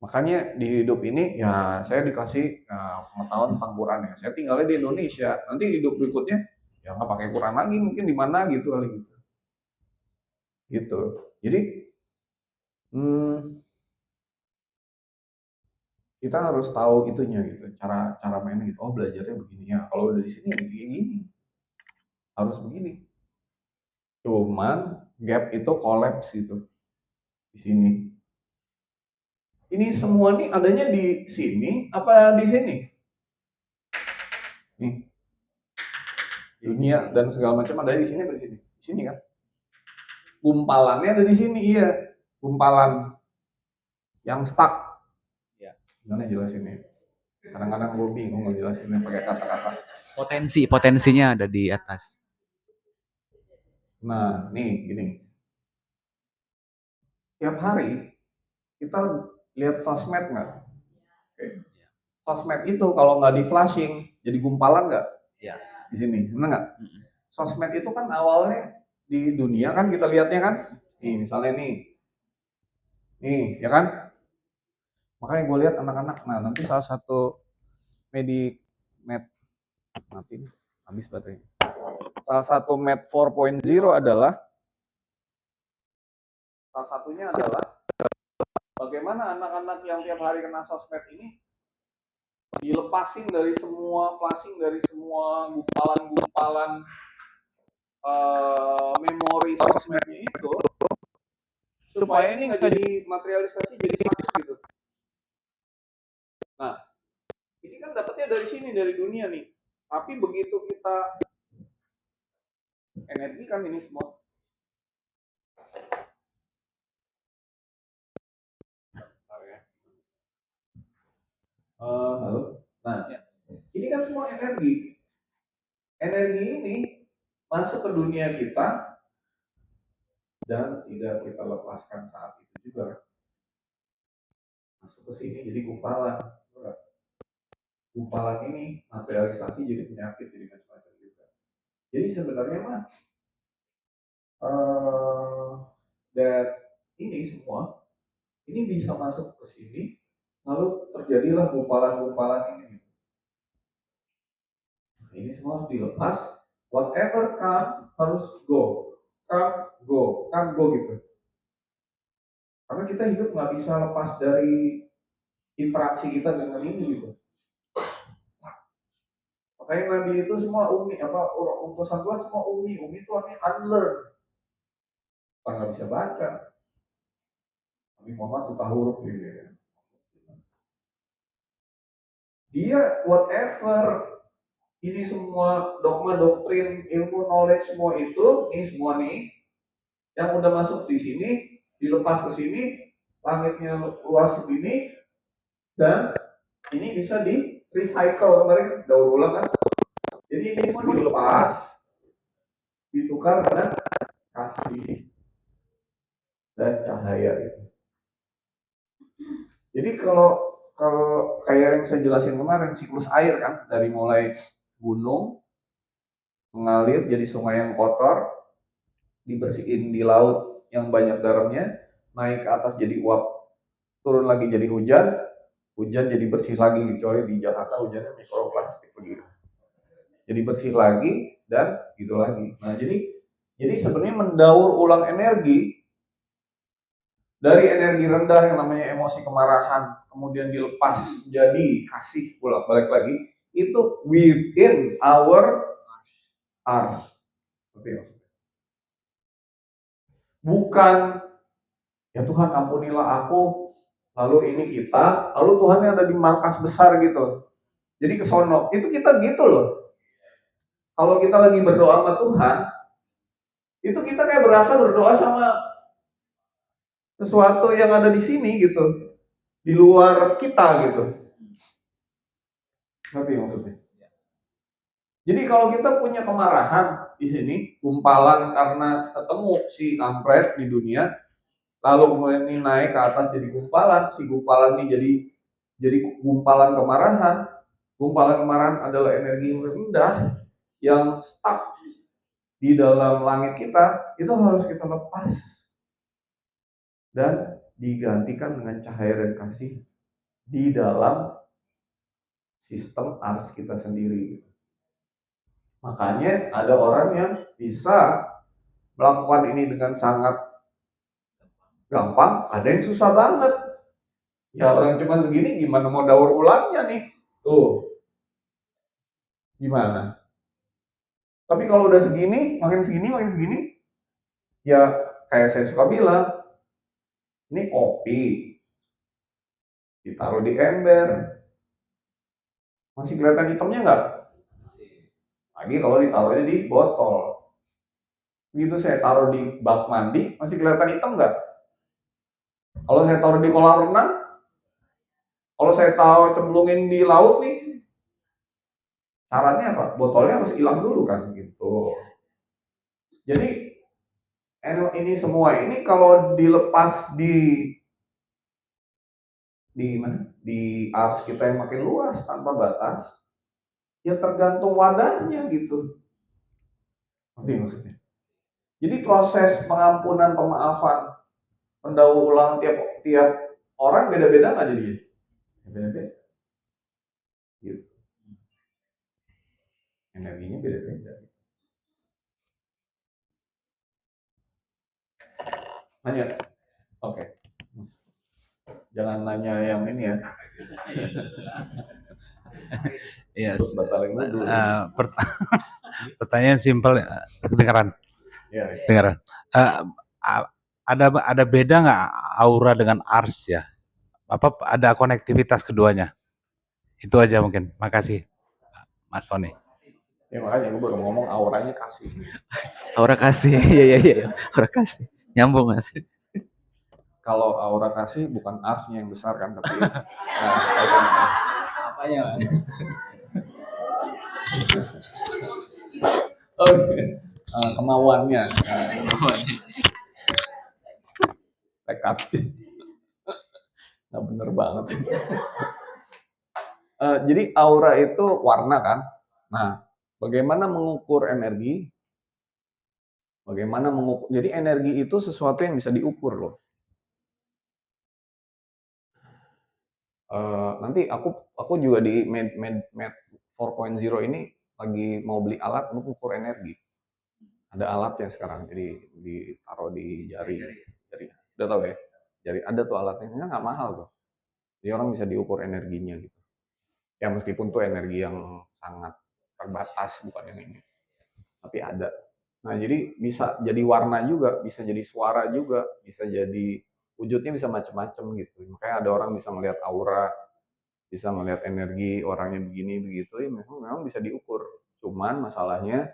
[SPEAKER 2] Makanya di hidup ini ya saya dikasih pengetahuan tentang Quran ya. Saya tinggalnya di Indonesia. Nanti hidup berikutnya ya nggak pakai Quran lagi mungkin di mana gitu kali gitu. Gitu. Jadi hmm, kita harus tahu itunya gitu. Cara cara mainnya gitu. Oh belajarnya begini ya. Kalau udah di sini ya kayak gini. Harus begini. Cuman gap itu kolaps gitu di sini. Ini semua nih adanya di sini apa di sini? Nih, dunia dan segala macam ada di sini apa di sini? Di sini kan? Gumpalannya ada di sini, iya. Gumpalan yang stuck. Ya, gimana jelasinnya? Kadang-kadang gue bingung ngejelasinnya pakai kata-kata.
[SPEAKER 1] Potensinya ada di atas.
[SPEAKER 2] Nah, nih gini. Tiap hari kita lihat sosmed nggak? Oke. Sosmed itu kalau nggak di flashing jadi gumpalan nggak?
[SPEAKER 1] Iya.
[SPEAKER 2] Di sini, benar nggak?
[SPEAKER 1] Mm-mm.
[SPEAKER 2] Sosmed itu kan awalnya di dunia kan kita lihatnya kan, nih misalnya nih ya kan? Makanya gue lihat anak-anak, nah nanti salah satu med mati nih, habis baterai. Salah satu med 4.0 adalah salah satunya adalah bagaimana anak-anak yang tiap hari kena sosmed ini dilepasin dari semua flashing, dari semua gumpalan-gumpalan memori sosmednya itu, supaya ini nggak jadi materialisasi jadi sakit gitu. Nah, ini kan dapatnya dari sini, dari dunia nih. Tapi begitu kita energi kan ini semua. Halo. Nah, ini kan semua energi. Energi ini masuk ke dunia kita dan tidak kita lepaskan saat itu juga. Masuk ke sini jadi gumpalan. Gumpalan ini materialisasi jadi penyakit, jadi macam-macam juga. Jadi sebenarnya mah dan ini semua ini bisa masuk ke sini, lalu terjadilah gumpalan-gumpalan ini. Ini semua harus dilepas. Whatever come harus go, come go gitu. Karena kita hidup nggak bisa lepas dari interaksi kita dengan ini gitu. Makanya Nabi itu semua umi, utusan Tuhan semua umi itu artinya unlearn, kan nggak bisa baca. Nabi Muhammad buta huruf gitu ya. Dia whatever ini semua dogma, doktrin, ilmu, knowledge semua itu, ini semua nih yang udah masuk di sini, dilepas ke sini, langitnya luas segini, dan ini bisa di recycle kemarin daur ulang kan. Jadi ini semua dilepas, ditukar dengan kasih dan cahaya itu. Jadi kalau kayak yang saya jelasin kemarin, siklus air kan dari mulai gunung mengalir jadi sungai yang kotor, dibersihin di laut yang banyak garamnya, naik ke atas jadi uap, turun lagi jadi hujan jadi bersih lagi, kecuali di Jakarta hujannya mikroplastik begitu. Jadi bersih lagi dan gitu lagi. Nah, jadi sebenarnya mendaur ulang energi dari energi rendah yang namanya emosi kemarahan, kemudian dilepas jadi kasih pula balik lagi, itu within our earth. Bukan ya Tuhan ampunilah aku, lalu ini kita, lalu Tuhan yang ada di markas besar gitu. Jadi kesono, itu kita gitu loh. Kalau kita lagi berdoa sama Tuhan, itu kita kayak berasa berdoa sama sesuatu yang ada di sini gitu, di luar kita gitu. Ngerti maksudnya? Jadi kalau kita punya kemarahan di sini, gumpalan karena ketemu si kampret di dunia, lalu kemudian ini naik ke atas jadi gumpalan, si gumpalan ini jadi gumpalan kemarahan. Gumpalan kemarahan adalah energi yang rendah yang stuck di dalam langit kita, itu harus kita lepas dan digantikan dengan cahaya dan kasih di dalam sistem ars kita sendiri. Makanya ada orang yang bisa melakukan ini dengan sangat gampang, ada yang susah banget. Ya orang cuma segini gimana mau daur ulangnya nih? Tuh. Gimana? Tapi kalau udah segini, makin segini, ya kayak saya suka bilang, ini kopi ditaruh di ember, masih kelihatan hitamnya nggak? Lagi kalau ditaruhnya di botol. Begitu saya taruh di bak mandi, masih kelihatan hitam nggak? Kalau saya taruh di kolam renang, kalau saya taruh cemplungin di laut nih, caranya apa? Botolnya harus hilang dulu kan, gitu. Jadi ini semua ini kalau dilepas di di mana? Di ars kita yang makin luas tanpa batas, ya tergantung wadahnya gitu. Ngerti maksudnya? Jadi proses pengampunan, pemaafan, pendaur ulang tiap tiap orang beda-beda nggak jadinya? Beda-beda. Gitu. Energinya beda-beda. Nanya? Oke. Jangan nanya yang ini ya.
[SPEAKER 5] Yes.
[SPEAKER 2] Batalin wudhu.
[SPEAKER 5] Pertanyaan simpel, kedengaran.
[SPEAKER 2] Ya,
[SPEAKER 5] Kedengaran. Ada beda nggak aura dengan ars ya? Apa ada konektivitas keduanya? Itu aja mungkin. Makasih, Mas Sony.
[SPEAKER 2] ya makanya gue baru ngomong auranya kasih.
[SPEAKER 1] Aura kasih. Iya. Aura kasih. Nyambung Mas.
[SPEAKER 2] Kalau aura kasih bukan arsnya yang besar kan, tapi
[SPEAKER 1] Apanya Mas?
[SPEAKER 2] kemauannya. Tekad sih. Nggak bener banget. Jadi aura itu warna kan. Nah, bagaimana mengukur energi? Bagaimana mengukur? Jadi energi itu sesuatu yang bisa diukur loh. Nanti aku juga di Med 4.0 ini lagi mau beli alat untuk ukur energi. Ada alat ya sekarang, jadi ditaruh di jari. Udah tahu ya? Jari ada tuh alatnya, nggak mahal tuh. Jadi orang bisa diukur energinya gitu. Ya meskipun tuh energi yang sangat terbatas, bukan yang ini. Tapi ada. Nah jadi bisa jadi warna juga, bisa jadi suara juga, bisa jadi wujudnya bisa macam-macam gitu. Makanya ada orang bisa melihat aura, bisa melihat energi orangnya begini begitu, ya memang bisa diukur. Cuman masalahnya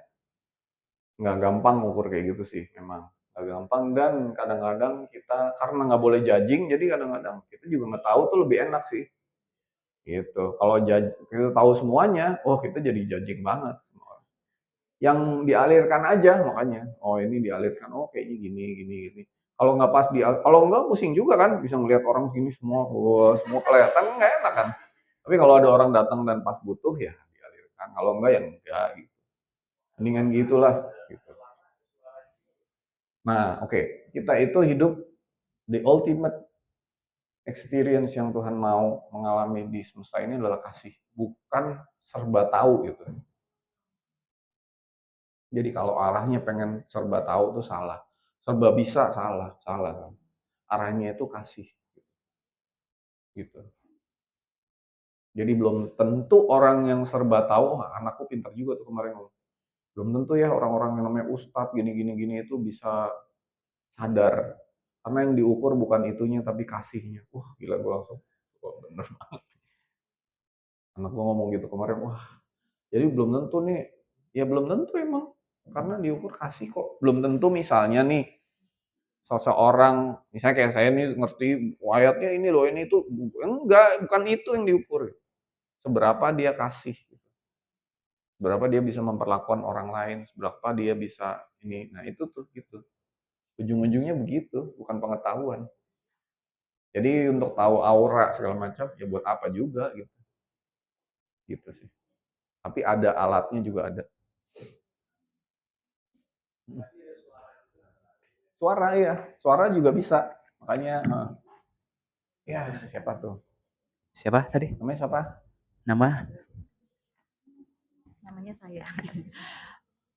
[SPEAKER 2] nggak gampang ngukur kayak gitu sih, memang nggak gampang. Dan kadang-kadang kita karena nggak boleh judging, jadi kadang-kadang kita juga nggak tahu tuh lebih enak sih. Gitu. Kalau kita tahu semuanya, oh kita jadi judging banget semua. Yang dialirkan aja makanya. Oh ini dialirkan, oh kayaknya gini. Kalau nggak pas kalau nggak pusing juga kan, bisa ngelihat orang gini semua, wah semua kelihatan nggak enak kan. Tapi kalau ada orang datang dan pas butuh ya dialirkan. Kalau enggak ya enggak gitu. Mendingan gitulah gitu. Nah, oke. Kita itu hidup the ultimate experience yang Tuhan mau mengalami di semesta ini adalah kasih, bukan serba tahu gitu. Jadi kalau arahnya pengen serba tahu tuh salah. Serba bisa salah. Arahnya itu kasih gitu. Jadi belum tentu orang yang serba tahu, anakku pintar juga tuh kemarin. Belum tentu ya orang-orang yang namanya ustadz gini itu bisa sadar. Karena yang diukur bukan itunya tapi kasihnya. Wah, gila gue langsung. Wah, bener banget. Anak gue ngomong gitu kemarin, wah. Jadi belum tentu nih, ya belum tentu emang. Karena diukur kasih kok. Belum tentu misalnya nih, seseorang, misalnya kayak saya nih ngerti ayatnya ini loh, ini itu. Enggak, bukan itu yang diukur. Seberapa dia kasih. Seberapa dia bisa memperlakukan orang lain. Seberapa dia bisa ini. Nah itu tuh gitu. Ujung-ujungnya begitu, bukan pengetahuan. Jadi untuk tahu aura segala macam, ya buat apa juga gitu. Gitu sih. Tapi ada alatnya juga ada. Suara ya, suara juga bisa. Makanya, ya siapa tuh?
[SPEAKER 1] Siapa tadi?
[SPEAKER 2] Namanya siapa?
[SPEAKER 3] Namanya saya.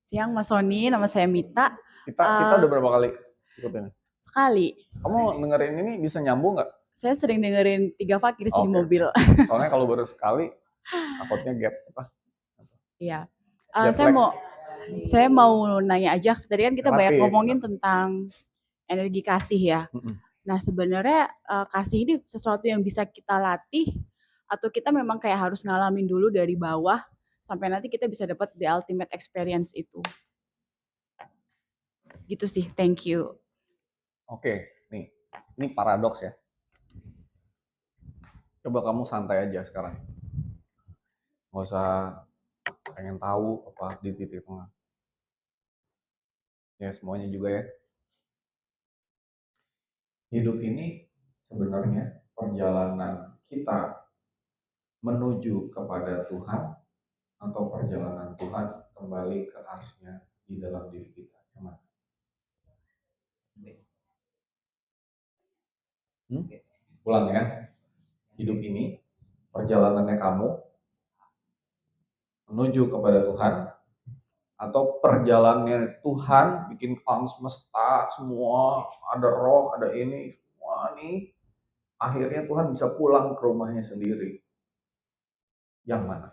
[SPEAKER 3] Siang Mas Sony, nama saya Mita.
[SPEAKER 2] Kita udah berapa kali ikut ini?
[SPEAKER 3] Sekali.
[SPEAKER 2] Kamu dengerin ini bisa nyambung nggak?
[SPEAKER 3] Saya sering dengerin Tiga Fakir sih di
[SPEAKER 2] Oke.
[SPEAKER 3] mobil.
[SPEAKER 2] Soalnya kalau baru sekali, takutnya gap apa?
[SPEAKER 3] Iya.
[SPEAKER 2] Jet
[SPEAKER 3] Saya
[SPEAKER 2] lag.
[SPEAKER 3] saya mau nanya aja. Tadi kan kita banyak
[SPEAKER 2] Rapid.
[SPEAKER 3] ngomongin tentang energi kasih ya.
[SPEAKER 2] Mm-mm.
[SPEAKER 3] Nah sebenarnya kasih ini sesuatu yang bisa kita latih atau kita memang kayak harus ngalamin dulu dari bawah sampai nanti kita bisa dapat the ultimate experience itu. Gitu sih. Thank you.
[SPEAKER 2] Oke, nih. Ini paradoks ya. Coba kamu santai aja sekarang. Nggak usah pengen tahu apa di titik tengah. Ya semuanya juga ya. Hidup ini sebenarnya perjalanan kita menuju kepada Tuhan atau perjalanan Tuhan kembali ke arsy-Nya di dalam diri kita? Yang mana? Ulang ya. Hidup ini, perjalanannya kamu menuju kepada Tuhan, atau perjalanannya Tuhan bikin alam semesta semua, ada roh, ada ini, semua nih, akhirnya Tuhan bisa pulang ke rumahnya sendiri. Yang mana?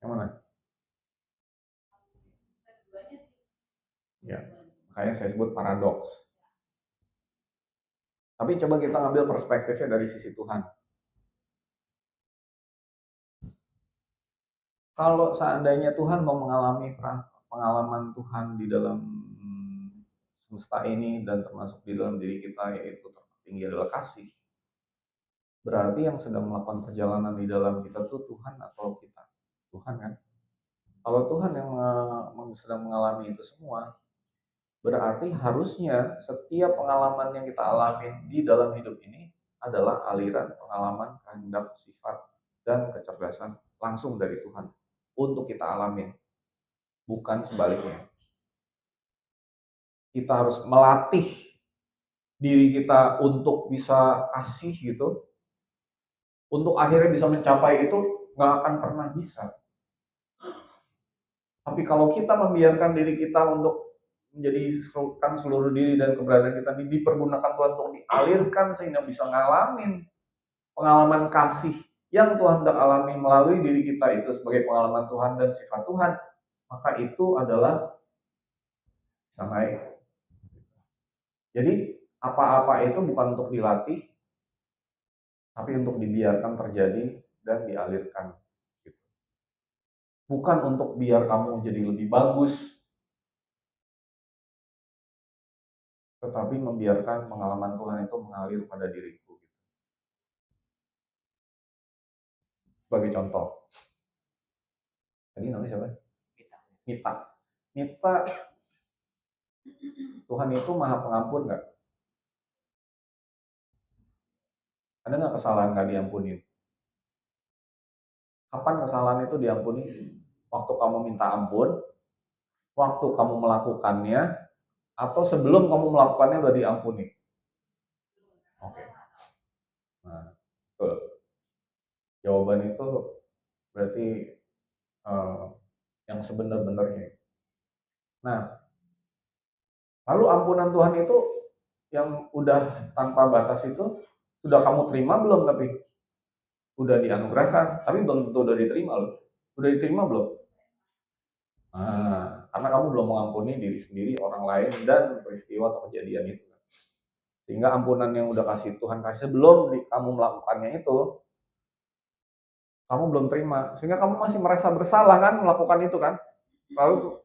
[SPEAKER 2] Yang mana? Ya, makanya saya sebut paradoks. Tapi coba kita ngambil perspektifnya dari sisi Tuhan. Kalau seandainya Tuhan mau mengalami pengalaman Tuhan di dalam semesta ini dan termasuk di dalam diri kita, yaitu tertinggi adalah kasih, berarti yang sedang melakukan perjalanan di dalam kita tuh Tuhan atau kita? Tuhan kan? Kalau Tuhan yang sedang mengalami itu semua, berarti harusnya setiap pengalaman yang kita alami di dalam hidup ini adalah aliran pengalaman kehendak, sifat, dan kecerdasan langsung dari Tuhan untuk kita alamin, bukan sebaliknya. Kita harus melatih diri kita untuk bisa kasih gitu, untuk akhirnya bisa mencapai itu nggak akan pernah bisa. Tapi kalau kita membiarkan diri kita untuk menjadikan seluruh diri dan keberadaan kita dipergunakan Tuhan untuk dialirkan sehingga bisa ngalamin pengalaman kasih yang Tuhan hendak alami melalui diri kita itu sebagai pengalaman Tuhan dan sifat Tuhan, maka itu adalah bisa naik. Jadi apa-apa itu bukan untuk dilatih, tapi untuk dibiarkan terjadi dan dialirkan. Bukan untuk biar kamu jadi lebih bagus, tetapi membiarkan pengalaman Tuhan itu mengalir pada diriku. Sebagai contoh, tadi namanya siapa? Mita. Tuhan itu maha pengampun nggak? Ada nggak kesalahan nggak diampunin? Kapan kesalahan itu diampuni? Waktu kamu minta ampun, waktu kamu melakukannya, atau sebelum kamu melakukannya udah diampuni? Oke. Nah, betul. Jawaban itu berarti yang sebenar-benarnya. Nah, lalu ampunan Tuhan itu yang udah tanpa batas itu sudah kamu terima belum? Tapi udah dianugerahkan, tapi belum tentu udah diterima loh. Udah diterima belum? Nah, karena kamu belum mengampuni diri sendiri, orang lain, dan peristiwa atau kejadian itu. Sehingga ampunan yang udah Tuhan kasih sebelum kamu melakukannya itu, kamu belum terima. Sehingga kamu masih merasa bersalah kan melakukan itu kan. Lalu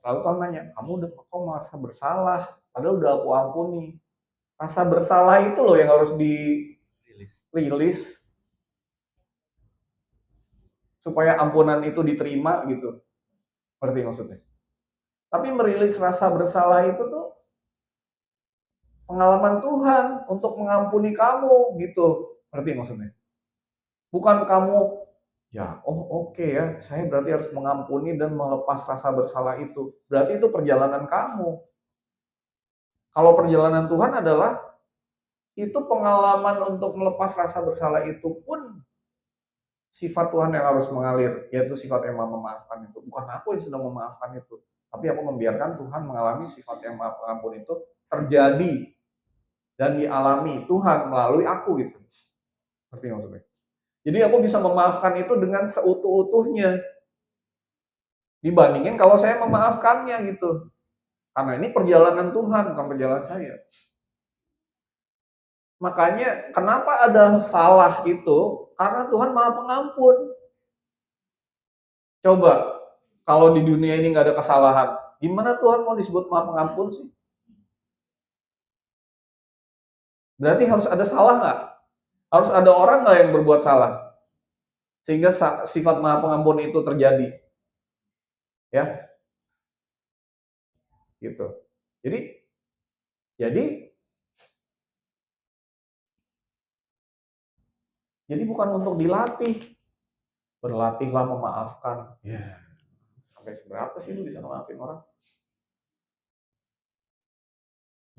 [SPEAKER 2] Tuhan nanya, kamu udah kok merasa bersalah? Padahal udah aku ampuni. Rasa bersalah itu loh yang harus dirilis supaya ampunan itu diterima gitu. Ngerti maksudnya? Tapi merilis rasa bersalah itu tuh pengalaman Tuhan untuk mengampuni kamu gitu. Ngerti maksudnya? Bukan kamu, ya oke ya, saya berarti harus mengampuni dan melepas rasa bersalah itu. Berarti itu perjalanan kamu. Kalau perjalanan Tuhan adalah itu pengalaman untuk melepas rasa bersalah itu pun sifat Tuhan yang harus mengalir, yaitu sifat yang maha memaafkan itu. Bukan aku yang sedang memaafkan itu, tapi aku membiarkan Tuhan mengalami sifat yang maha pengampun itu terjadi dan dialami Tuhan melalui aku gitu. Ngerti maksudnya? Jadi aku bisa memaafkan itu dengan seutuh-utuhnya dibandingin kalau saya memaafkannya gitu. Karena ini perjalanan Tuhan, bukan perjalanan saya. Makanya kenapa ada salah itu? Karena Tuhan maha pengampun. Coba, kalau di dunia ini nggak ada kesalahan, gimana Tuhan mau disebut maha pengampun sih? Berarti harus ada salah nggak? Harus ada orang nggak yang berbuat salah? Sehingga sifat maha pengampun itu terjadi. Ya, gitu. Jadi Jadi bukan untuk dilatih. Berlatihlah memaafkan. Ya, sampai seberapa sih lu bisa memaafin orang?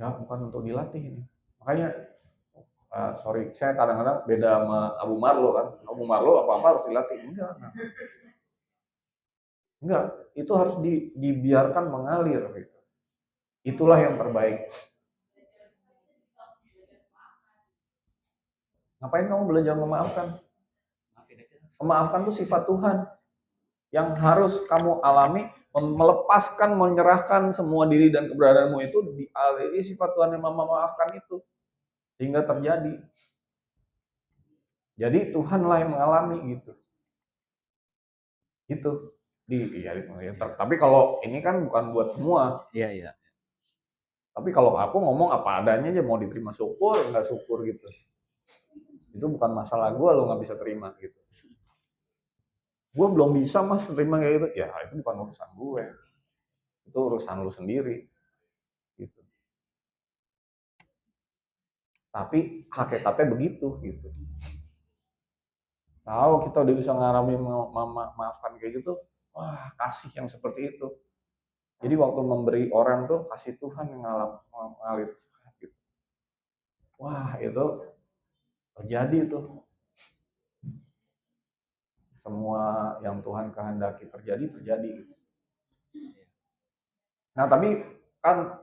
[SPEAKER 2] Ya, bukan untuk dilatih ini. Makanya, sorry, saya kadang-kadang beda sama Abu Marlo kan. Abu Marlo apa-apa harus dilatih. Enggak. Itu harus dibiarkan mengalir gitu. Itulah yang terbaik. Ngapain kamu belajar memaafkan? Memaafkan itu sifat Tuhan yang harus kamu alami, melepaskan, menyerahkan semua diri dan keberadaanmu itu dialiri sifat Tuhan yang memaafkan itu sehingga terjadi. Jadi Tuhanlah yang mengalami gitu. Itu tapi kalau ini kan bukan buat semua.
[SPEAKER 1] Iya.
[SPEAKER 2] Tapi kalau aku ngomong apa adanya aja, mau diterima syukur, nggak syukur gitu. Itu bukan masalah gue, lo nggak bisa terima gitu. Gue belum bisa mas terima kayak gitu, ya itu bukan urusan gue, itu urusan lu sendiri gitu. Tapi hakikatnya begitu gitu. Tahu kita udah bisa ngalami maafkan kayak gitu, wah kasih yang seperti itu. Jadi waktu memberi orang tuh kasih Tuhan yang ngalir gitu. Wah itu terjadi tuh. Semua yang Tuhan kehendaki terjadi. Nah tapi kan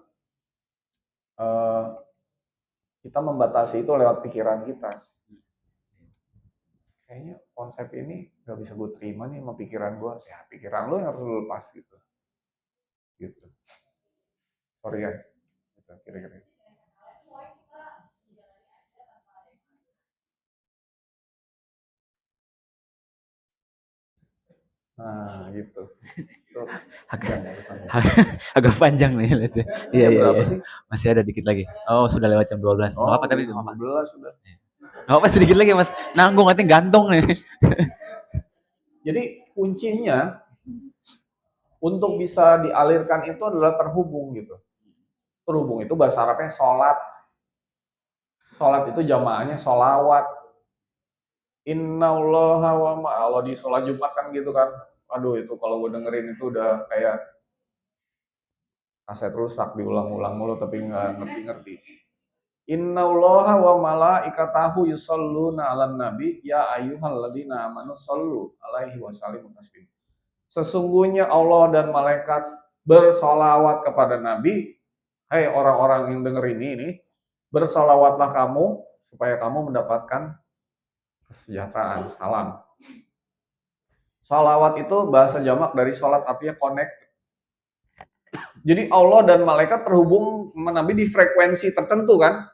[SPEAKER 2] kita membatasi itu lewat pikiran kita. Kayaknya konsep ini gak bisa gue terima nih sama pikiran gue. Ya pikiran lo yang harus lo lepas gitu. Sorry ya. Gitu, kira-kira. Nah gitu.
[SPEAKER 1] Agak panjang nih lesnya. Iya.
[SPEAKER 2] Berapa sih?
[SPEAKER 1] Masih ada dikit lagi. Oh sudah lewat jam 12.
[SPEAKER 2] Oh,
[SPEAKER 1] apa tapi
[SPEAKER 2] 12 sudah.
[SPEAKER 1] Apa sedikit lagi mas? Nanggung nanti gantung nih.
[SPEAKER 2] Jadi kuncinya untuk bisa dialirkan itu adalah terhubung gitu. Terhubung itu bahasa Arabnya sholat. Sholat itu jamaahnya sholawat. Innallaha wa kalau di sholat Jumat kan gitu kan. Aduh itu kalau gue dengerin itu udah kayak kaset rusak diulang-ulang mulu tapi nggak ngerti-ngerti. Innallaha wa malaikatahu yusholluna 'alan nabi ya ayyuhalladzina amanu shollu alaihi wasallimu taslima. Sesungguhnya Allah dan malaikat bersolawat kepada Nabi. Hai orang-orang yang denger ini, bersolawatlah kamu supaya kamu mendapatkan kesejahteraan. Salam. Solawat itu bahasa jamak dari sholat, artinya connect. Jadi Allah dan malaikat terhubung sama Nabi di frekuensi tertentu kan.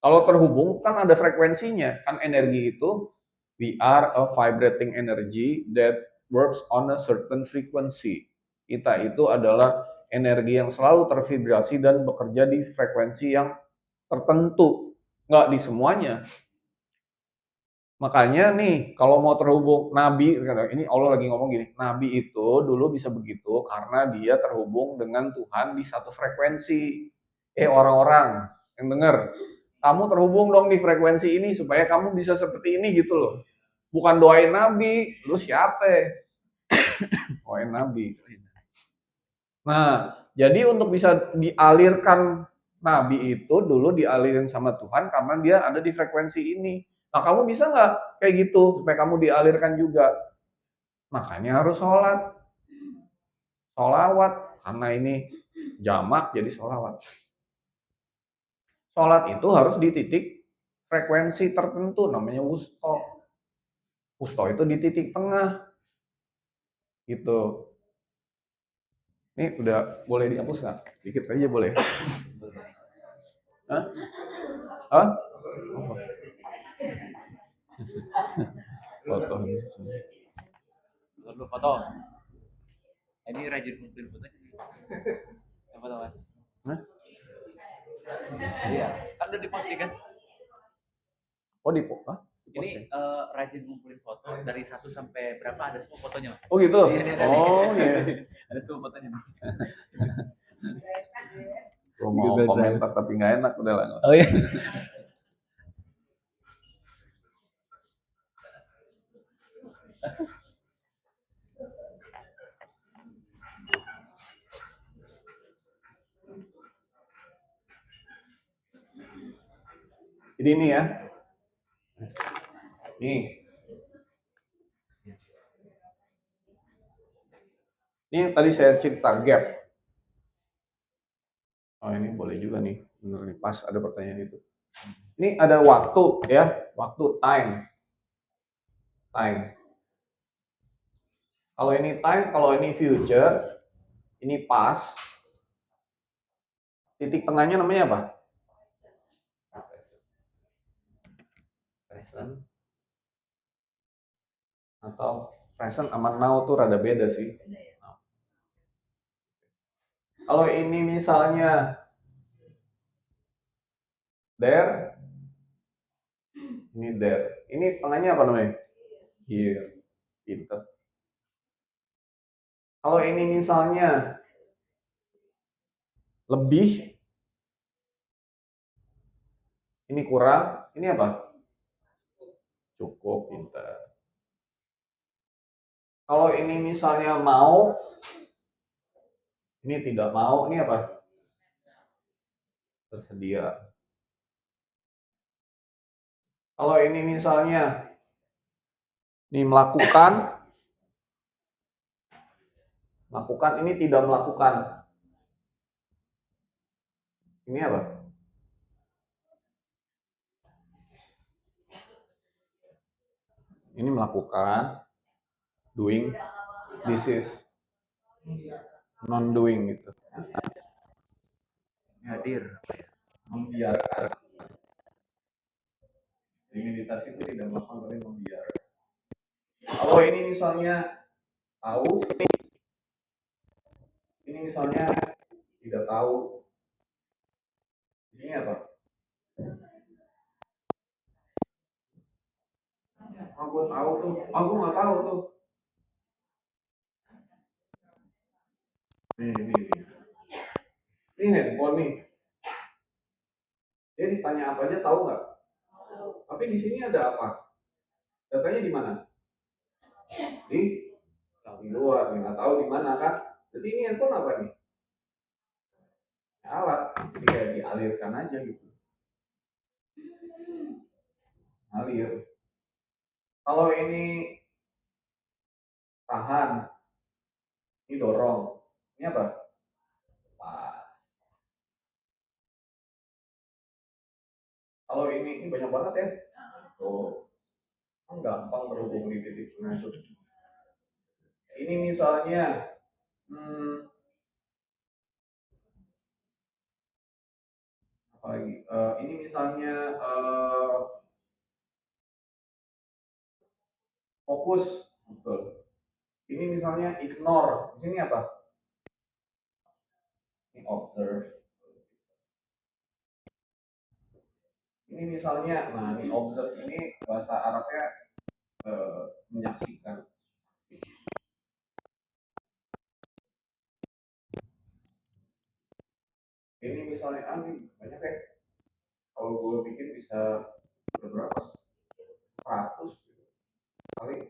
[SPEAKER 2] Kalau terhubung kan ada frekuensinya. Kan energi itu, we are a vibrating energy that works on a certain frequency. Kita itu adalah energi yang selalu tervibrasi dan bekerja di frekuensi yang tertentu. Nggak di semuanya. Makanya nih, kalau mau terhubung Nabi, ini Allah lagi ngomong gini, Nabi itu dulu bisa begitu karena dia terhubung dengan Tuhan di satu frekuensi. Orang-orang yang dengar, kamu terhubung dong di frekuensi ini supaya kamu bisa seperti ini gitu loh. Bukan doain Nabi, lu siapa? Doain Nabi. Nah, jadi untuk bisa dialirkan Nabi itu dulu dialirin sama Tuhan karena dia ada di frekuensi ini. Nah, kamu bisa nggak kayak gitu supaya kamu dialirkan juga? Makanya harus sholat. Sholawat, karena ini jamak jadi sholawat. Sholat itu harus di titik frekuensi tertentu, namanya wusto. Wusto itu di titik tengah. Gitu. Ini udah boleh dihapus nggak? Dikit aja boleh. Hah? Hah? Foto.
[SPEAKER 1] Dulu foto. Ini rajin kumpulin fotonya. Yang foto mas.
[SPEAKER 2] Hah?
[SPEAKER 1] Iya. Kan udah diposting kan?
[SPEAKER 2] Oh di
[SPEAKER 1] Ini rajin ngumpulin foto dari 1 sampai berapa ada semua fotonya mas.
[SPEAKER 2] Oh gitu?
[SPEAKER 1] Iya.
[SPEAKER 2] Oh iya.
[SPEAKER 1] Ada semua fotonya.
[SPEAKER 2] mau
[SPEAKER 5] Gitu,
[SPEAKER 2] komentar tapi nggak enak, udah lah.
[SPEAKER 5] Oh iya.
[SPEAKER 2] Jadi ini ya, nih, ini yang tadi saya cerita gap. Oh ini boleh juga nih, bener nih, pas ada pertanyaan itu. Ini ada waktu ya, waktu time. Kalau ini time, kalau ini future, ini past. Titik tengahnya namanya apa? Present. Atau present sama now tuh rada beda sih. Kalau ini misalnya there, ini there. Ini tengahnya apa namanya? Here. Pinter. Kalau ini misalnya lebih, ini kurang, ini apa? Cukup, pinter. Kalau ini misalnya mau, ini tidak mau, ini apa? Bersedia. Kalau ini misalnya ini melakukan, ini tidak melakukan. Ini apa? Ini melakukan, doing, this is non-doing gitu.
[SPEAKER 1] Hadir.
[SPEAKER 2] Membiarkan. Jadi meditasi itu tidak melakukan tapi membiarkan. Kalau ini misalnya tahu, ini misalnya tidak tahu. Ini apa? Aku tahu tuh, aku nggak tahu tuh. Ini handphone nih. Dia ditanya apa aja tahu nggak? Tapi di sini ada apa? Datanya di mana? Di luar, nggak tahu di mana kan? Jadi ini handphone apa nih? Alat, jadi kayak dialirkan aja gitu. Alir. Kalau ini tahan, ini dorong. Ini apa? Pas. Kalau ini banyak banget ya. Tuh, kan gampang berhubung di titik tengah itu. Ini misalnya, apa lagi? Ini misalnya fokus, betul. Ini misalnya ignore. Di sini apa? Ini observe. Ini misalnya, nah ini observe ini bahasa Arabnya menyaksikan. Ini misalnya, ini banyak ya. Kalau gue bikin bisa berapa? 100 gitu. Kali.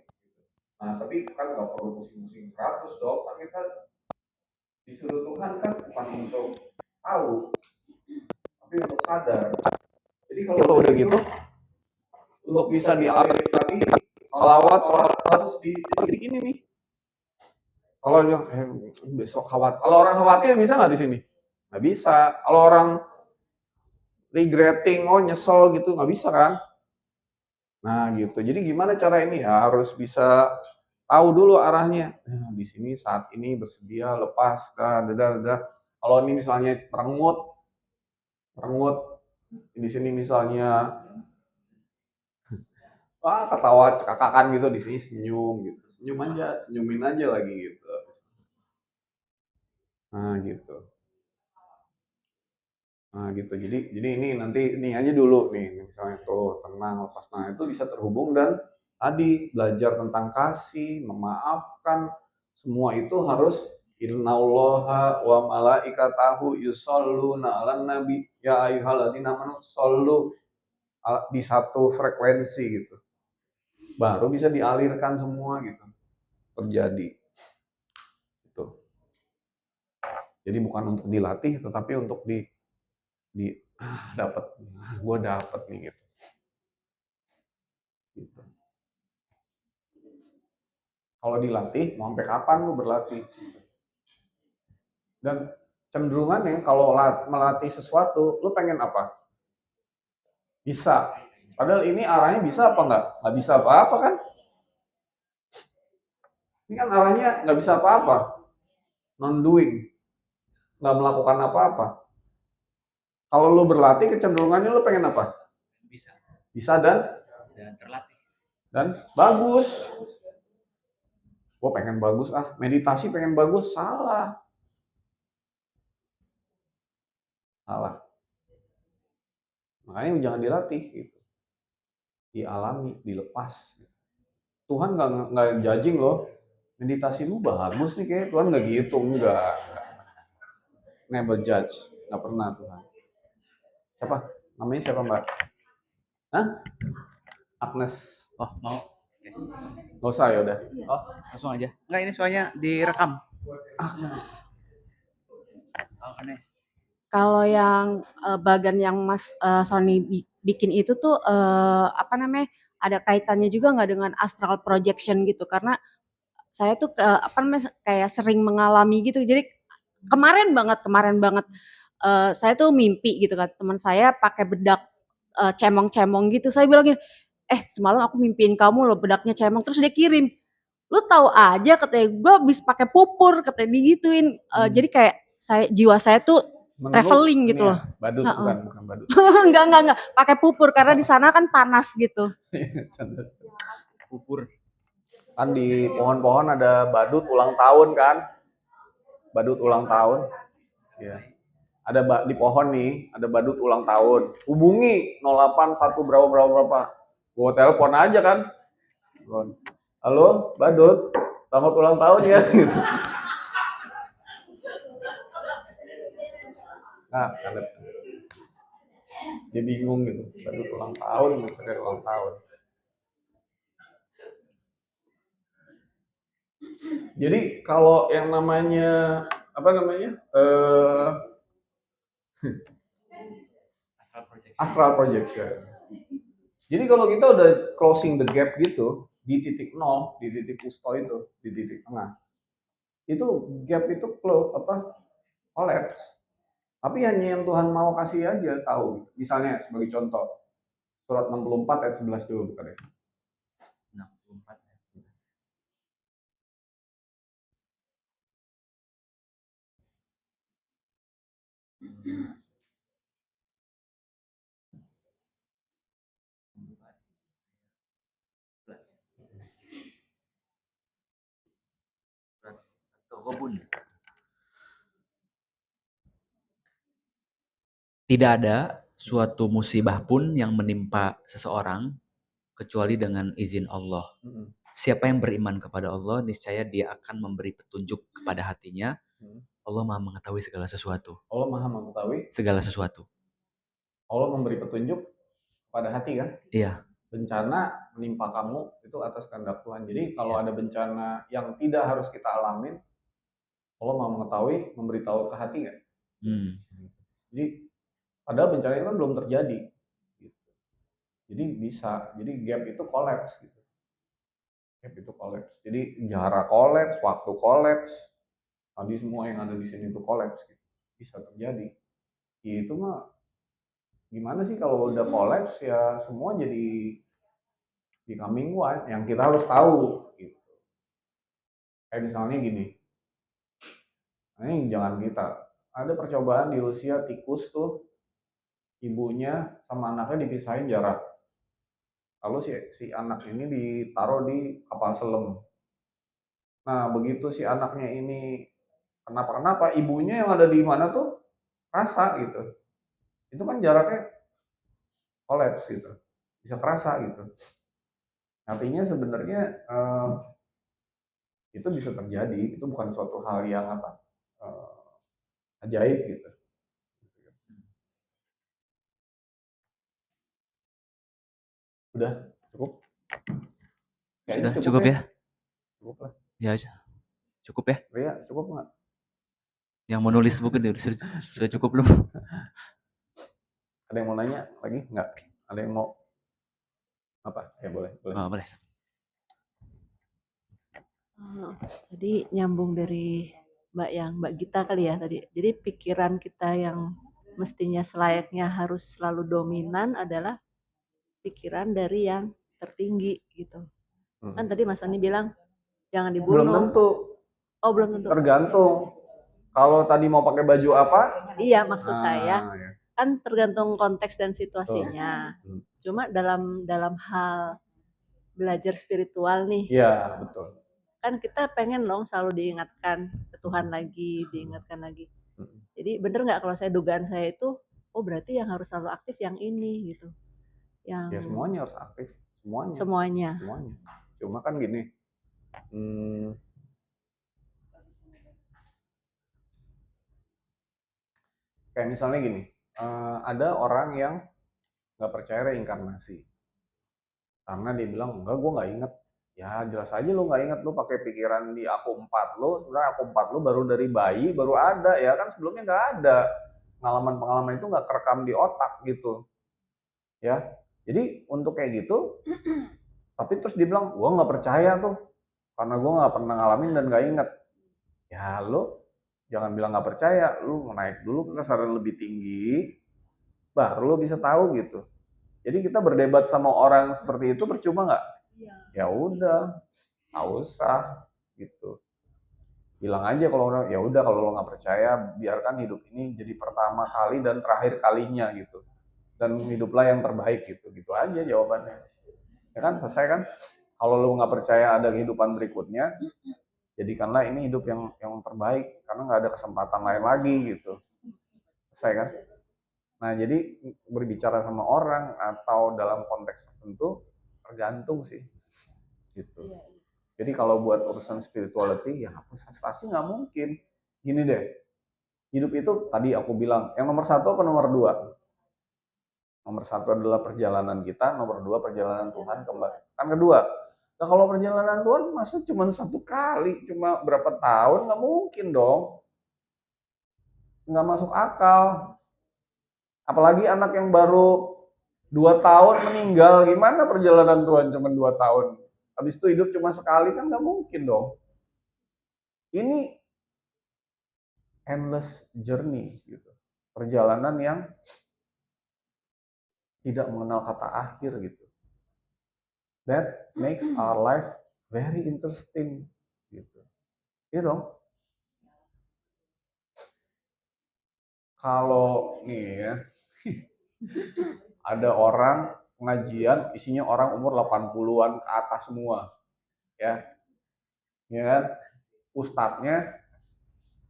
[SPEAKER 2] Nah tapi kan nggak perlu pusing-pusing 100 dong. Kan kita disuruh Tuhan kan bukan untuk tahu, tapi untuk sadar. Jadi kalau udah gitu, untuk bisa dialiri lagi, salawat harus di ini nih. Kalau besok khawatir, kalau orang khawatir bisa nggak di sini? Nggak bisa. Kalau orang regretting, oh nyesel gitu, nggak bisa kan? Nah gitu. Jadi gimana cara ini? Ya, harus bisa tahu dulu arahnya. Nah, di sini saat ini bersedia, lepas, Kalau ini misalnya merengut, di sini misalnya ketawa cekakakan gitu, di sini senyum gitu. Senyumin aja lagi gitu. Nah gitu. Jadi ini nanti ini aja dulu nih, misalnya tuh tenang, lepas. Nah itu bisa terhubung dan tadi belajar tentang kasih, memaafkan, semua itu harus Innallaha wa malaikatahu yusholluna 'alan nabi ya ayyuhalladzina amanu shollu di satu frekuensi gitu. Baru bisa dialirkan semua gitu. Terjadi. Gitu. Jadi bukan untuk dilatih tetapi untuk dapat gue dapat nih gitu. Gitu. Kalau dilatih mau sampai kapan lu berlatih? Dan cenderungannya kalau melatih sesuatu, lu pengen apa? Bisa. Padahal ini arahnya bisa apa enggak? Nggak bisa apa-apa kan? Ini kan arahnya nggak bisa apa-apa. Non-doing. Nggak melakukan apa-apa. Kalau lu berlatih, kecenderungannya lu pengen apa?
[SPEAKER 1] Bisa.
[SPEAKER 2] Bisa dan
[SPEAKER 1] terlatih.
[SPEAKER 2] Dan bagus. Gue pengen bagus meditasi pengen bagus, salah. Makanya jangan dilatih gitu. Dialami, dilepas. Tuhan nggak judging loh. Meditasi lu bagus nih kayak Tuhan nggak gitu, enggak. Never judge, nggak pernah Tuhan. Siapa? Namanya siapa Mbak? Hah? Agnes.
[SPEAKER 1] Oh, mau?
[SPEAKER 2] Nggak usah ya udah.
[SPEAKER 1] Oh, langsung aja. Enggak, ini soalnya direkam.
[SPEAKER 2] Agnes.
[SPEAKER 1] Oh, Agnes.
[SPEAKER 6] Kalau yang bagan yang Mas Sony bikin itu tuh apa namanya, ada kaitannya juga nggak dengan astral projection gitu? Karena saya tuh apa namanya, kayak sering mengalami gitu. Jadi kemarin banget saya tuh mimpi gitu kan, teman saya pakai bedak cemong-cemong gitu. Saya bilang gini, semalam aku mimpiin kamu loh bedaknya cemong, terus dia kirim, lu tahu aja katanya, gue habis pakai pupur katanya digituin. Jadi kayak jiwa saya tuh traveling gitu loh.
[SPEAKER 2] Badut bukan badut.
[SPEAKER 6] Enggak, pakai pupur karena di sana kan panas gitu.
[SPEAKER 2] Pupur. Kan di pohon-pohon ada badut ulang tahun kan? Badut ulang tahun. Ya. Ada di pohon nih, ada badut ulang tahun. Hubungi 081 berapa. Gua telepon aja kan. Halo, badut. Selamat ulang tahun ya. Nah, sangat. Dia bingung gitu. Badut ulang tahun, ulang tahun. Jadi kalau yang namanya astral projection. Jadi kalau kita udah closing the gap gitu di titik nol, di titik kusto itu, di titik tengah, itu gap itu collapse. Tapi hanya yang Tuhan mau kasih aja tahu. Misalnya sebagai contoh surat 64 ayat 11 coba buka deh.
[SPEAKER 1] 64. Tidak ada suatu musibah pun yang menimpa seseorang kecuali dengan izin Allah. Siapa yang beriman kepada Allah, niscaya dia akan memberi petunjuk kepada hatinya. Allah Maha mengetahui segala sesuatu.
[SPEAKER 2] Allah Maha mengetahui
[SPEAKER 1] segala sesuatu.
[SPEAKER 2] Allah memberi petunjuk pada hati kan?
[SPEAKER 1] Iya.
[SPEAKER 2] Bencana menimpa kamu itu atas kehendak Tuhan. Jadi kalau ada bencana yang tidak harus kita alamin, Allah Maha mengetahui, memberitahu ke hati nggak? Jadi padahal bencana itu kan belum terjadi. Gitu. Jadi bisa, jadi gap itu collapse. Gitu. Gap itu collapse. Jadi jarak collapse, waktu collapse, tadi semua yang ada di sini itu collapse. Gitu. Bisa terjadi. Ya, itu mah gimana sih kalau udah collapse ya semua jadi becoming one yang kita harus tahu. Gitu. Kayak misalnya gini, ini jangan kita. Ada percobaan di Rusia tikus tuh ibunya sama anaknya dipisahin jarak. Lalu si anak ini ditaruh di kapal selam. Nah begitu si anaknya ini kenapa ibunya yang ada di mana tuh rasa gitu. Itu kan jaraknya collapse gitu, bisa kerasa gitu. Artinya sebenarnya itu bisa terjadi. Itu bukan suatu hal yang ajaib gitu. Udah cukup? Kayaknya
[SPEAKER 1] Sudah cukup ya?
[SPEAKER 2] Cukup lah.
[SPEAKER 1] Ya, cukup ya?
[SPEAKER 2] Ria, cukup nggak?
[SPEAKER 1] Yang mau nulis buku sudah cukup belum?
[SPEAKER 2] Ada yang mau nanya lagi? Nggak? Ada yang mau apa? Ya boleh.
[SPEAKER 1] Oh, boleh.
[SPEAKER 7] Tadi nyambung dari Mbak Gita kali ya tadi. Jadi pikiran kita yang mestinya selayaknya harus selalu dominan adalah pikiran dari yang tertinggi gitu. Kan tadi Mas Sony bilang jangan
[SPEAKER 2] Belum
[SPEAKER 7] dibunuh.
[SPEAKER 2] tentu.
[SPEAKER 7] Oh, belum tentu.
[SPEAKER 2] Tergantung. Kalau tadi mau pakai baju apa?
[SPEAKER 7] Iya, maksud saya
[SPEAKER 2] ya.
[SPEAKER 7] kan tergantung konteks dan situasinya.
[SPEAKER 2] Betul.
[SPEAKER 7] Cuma dalam hal belajar spiritual nih,
[SPEAKER 2] Iya, betul.
[SPEAKER 7] kan kita pengen dong selalu diingatkan ke Tuhan lagi, diingatkan lagi. Jadi bener nggak kalau dugaan saya itu, oh berarti yang harus selalu aktif yang ini gitu.
[SPEAKER 2] Ya
[SPEAKER 7] Yang
[SPEAKER 2] semuanya harus aktif, semuanya.
[SPEAKER 7] semuanya.
[SPEAKER 2] Cuma kan gini, kayak misalnya gini, ada orang yang nggak percaya reinkarnasi, karena dia bilang enggak, gue nggak inget. Ya jelas aja lu nggak inget, lu pakai pikiran di aku 4 lu, sebenarnya aku 4 lu baru dari bayi baru ada ya kan, sebelumnya nggak ada. Pengalaman itu nggak kerekam di otak gitu. Ya, jadi untuk kayak gitu, tapi terus dia bilang, gue nggak percaya tuh, karena gue nggak pernah ngalamin dan nggak inget. Ya lu jangan bilang nggak percaya, lu naik dulu ke kesadaran lebih tinggi, baru lu bisa tahu gitu. Jadi kita berdebat sama orang seperti itu percuma nggak? Ya udah, nggak usah gitu. Bilang aja kalau orang, ya udah kalau lo nggak percaya, biarkan hidup ini jadi pertama kali dan terakhir kalinya gitu. Dan hiduplah yang terbaik gitu, gitu aja jawabannya. Ya kan, selesai kan? Kalau lo nggak percaya ada kehidupan berikutnya, jadikanlah ini hidup yang terbaik, karena nggak ada kesempatan lain lagi gitu. Selesai kan? Nah, jadi berbicara sama orang atau dalam konteks tertentu tergantung sih, gitu. Jadi kalau buat urusan spirituality, ya pasti nggak mungkin. Gini deh, hidup itu tadi aku bilang, yang nomor 1 apa nomor 2? Nomor 1 adalah perjalanan kita, nomor 2 perjalanan Tuhan kembali. Kan kedua. Nah kalau perjalanan Tuhan masa cuma 1 kali, cuma berapa tahun, nggak mungkin dong. Nggak masuk akal. Apalagi anak yang baru 2 tahun meninggal, gimana perjalanan Tuhan cuma 2 tahun? Habis itu hidup cuma sekali, kan nggak mungkin dong. Ini endless journey gitu. Perjalanan yang tidak mengenal kata akhir gitu. That makes our life very interesting gitu. Iya dong. Kalau nih ya, ada orang pengajian isinya orang umur 80-an ke atas semua. Ya. Ya kan? Ustadznya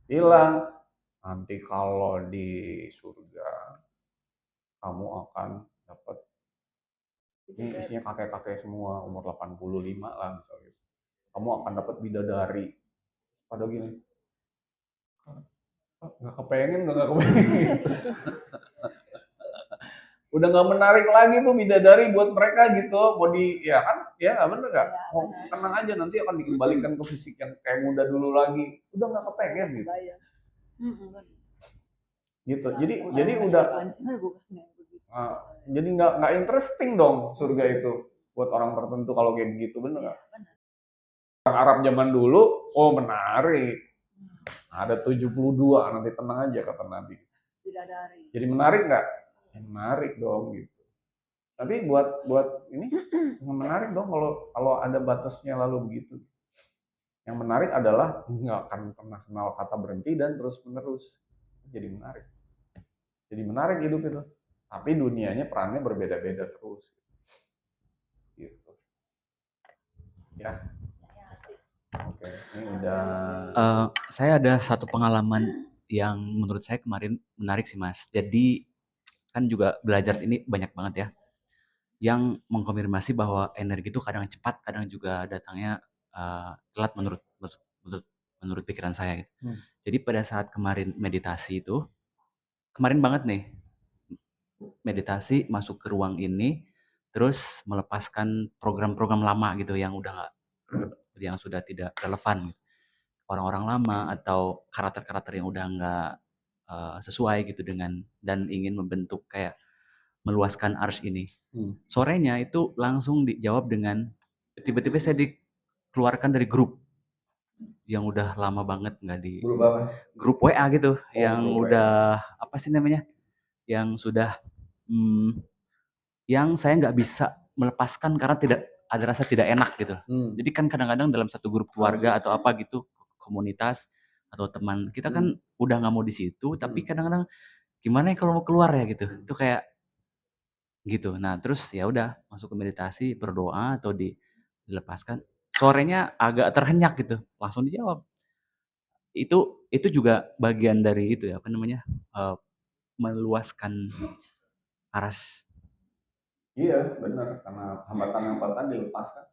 [SPEAKER 2] bilang, nanti kalau di surga kamu akan dapat, ini isinya kakek-kakek semua umur 85 lah misalnya. Kamu akan dapat bidadari. Pada gini, nggak kepengen. Udah nggak menarik lagi tuh bidadari buat mereka gitu. Mau ya kan, ya nggak bener nggak? Oh, tenang aja, nanti akan dikembalikan ke fisik yang kayak muda dulu lagi. Udah nggak kepengen gitu. Gitu. Jadi udah, jadi nggak interesting dong surga itu buat orang tertentu kalau kayak begitu, bener nggak? Orang Arab zaman dulu, oh menarik. Ada 72, nanti tenang aja kata Nabi. Jadi menarik nggak? Menarik dong gitu. Tapi buat ini nggak menarik dong kalau ada batasnya lalu begitu. Yang menarik adalah nggak akan pernah kenal kata berhenti dan terus menerus. Jadi menarik. Jadi menarik hidup itu. Tapi dunianya perannya berbeda-beda terus. Gitu. Ya. Oke, ini udah.
[SPEAKER 1] Saya ada satu pengalaman yang menurut saya kemarin menarik sih Mas. Jadi kan juga belajar ini banyak banget ya, yang mengkonfirmasi bahwa energi itu kadang cepat, kadang juga datangnya telat menurut menurut menurut pikiran saya gitu.
[SPEAKER 2] Hmm.
[SPEAKER 1] Jadi pada saat kemarin meditasi itu, kemarin banget nih, meditasi masuk ke ruang ini, terus melepaskan program-program lama gitu yang udah nggak yang sudah tidak relevan gitu. Orang-orang lama atau karakter-karakter yang udah nggak, sesuai gitu dan ingin membentuk kayak meluaskan ars ini. Sorenya itu langsung dijawab dengan tiba-tiba saya dikeluarkan dari grup yang udah lama banget nggak di
[SPEAKER 2] Grup apa?
[SPEAKER 1] grup WA gitu, yang
[SPEAKER 2] grup WA.
[SPEAKER 1] udah apa sih namanya, yang sudah yang saya nggak bisa melepaskan karena ada rasa tidak enak gitu. Jadi kan kadang-kadang dalam satu grup keluarga atau apa gitu, komunitas atau teman kita kan udah nggak mau di situ, tapi kadang-kadang gimana ya kalau mau keluar ya gitu. Itu kayak gitu. Nah, terus ya udah masuk ke meditasi, berdoa atau dilepaskan. Sorenya agak terhenyak gitu, langsung dijawab. Itu juga bagian dari itu ya, apa namanya, meluaskan aras.
[SPEAKER 2] Iya, benar. Karena hambatan-hambatan dilepaskan.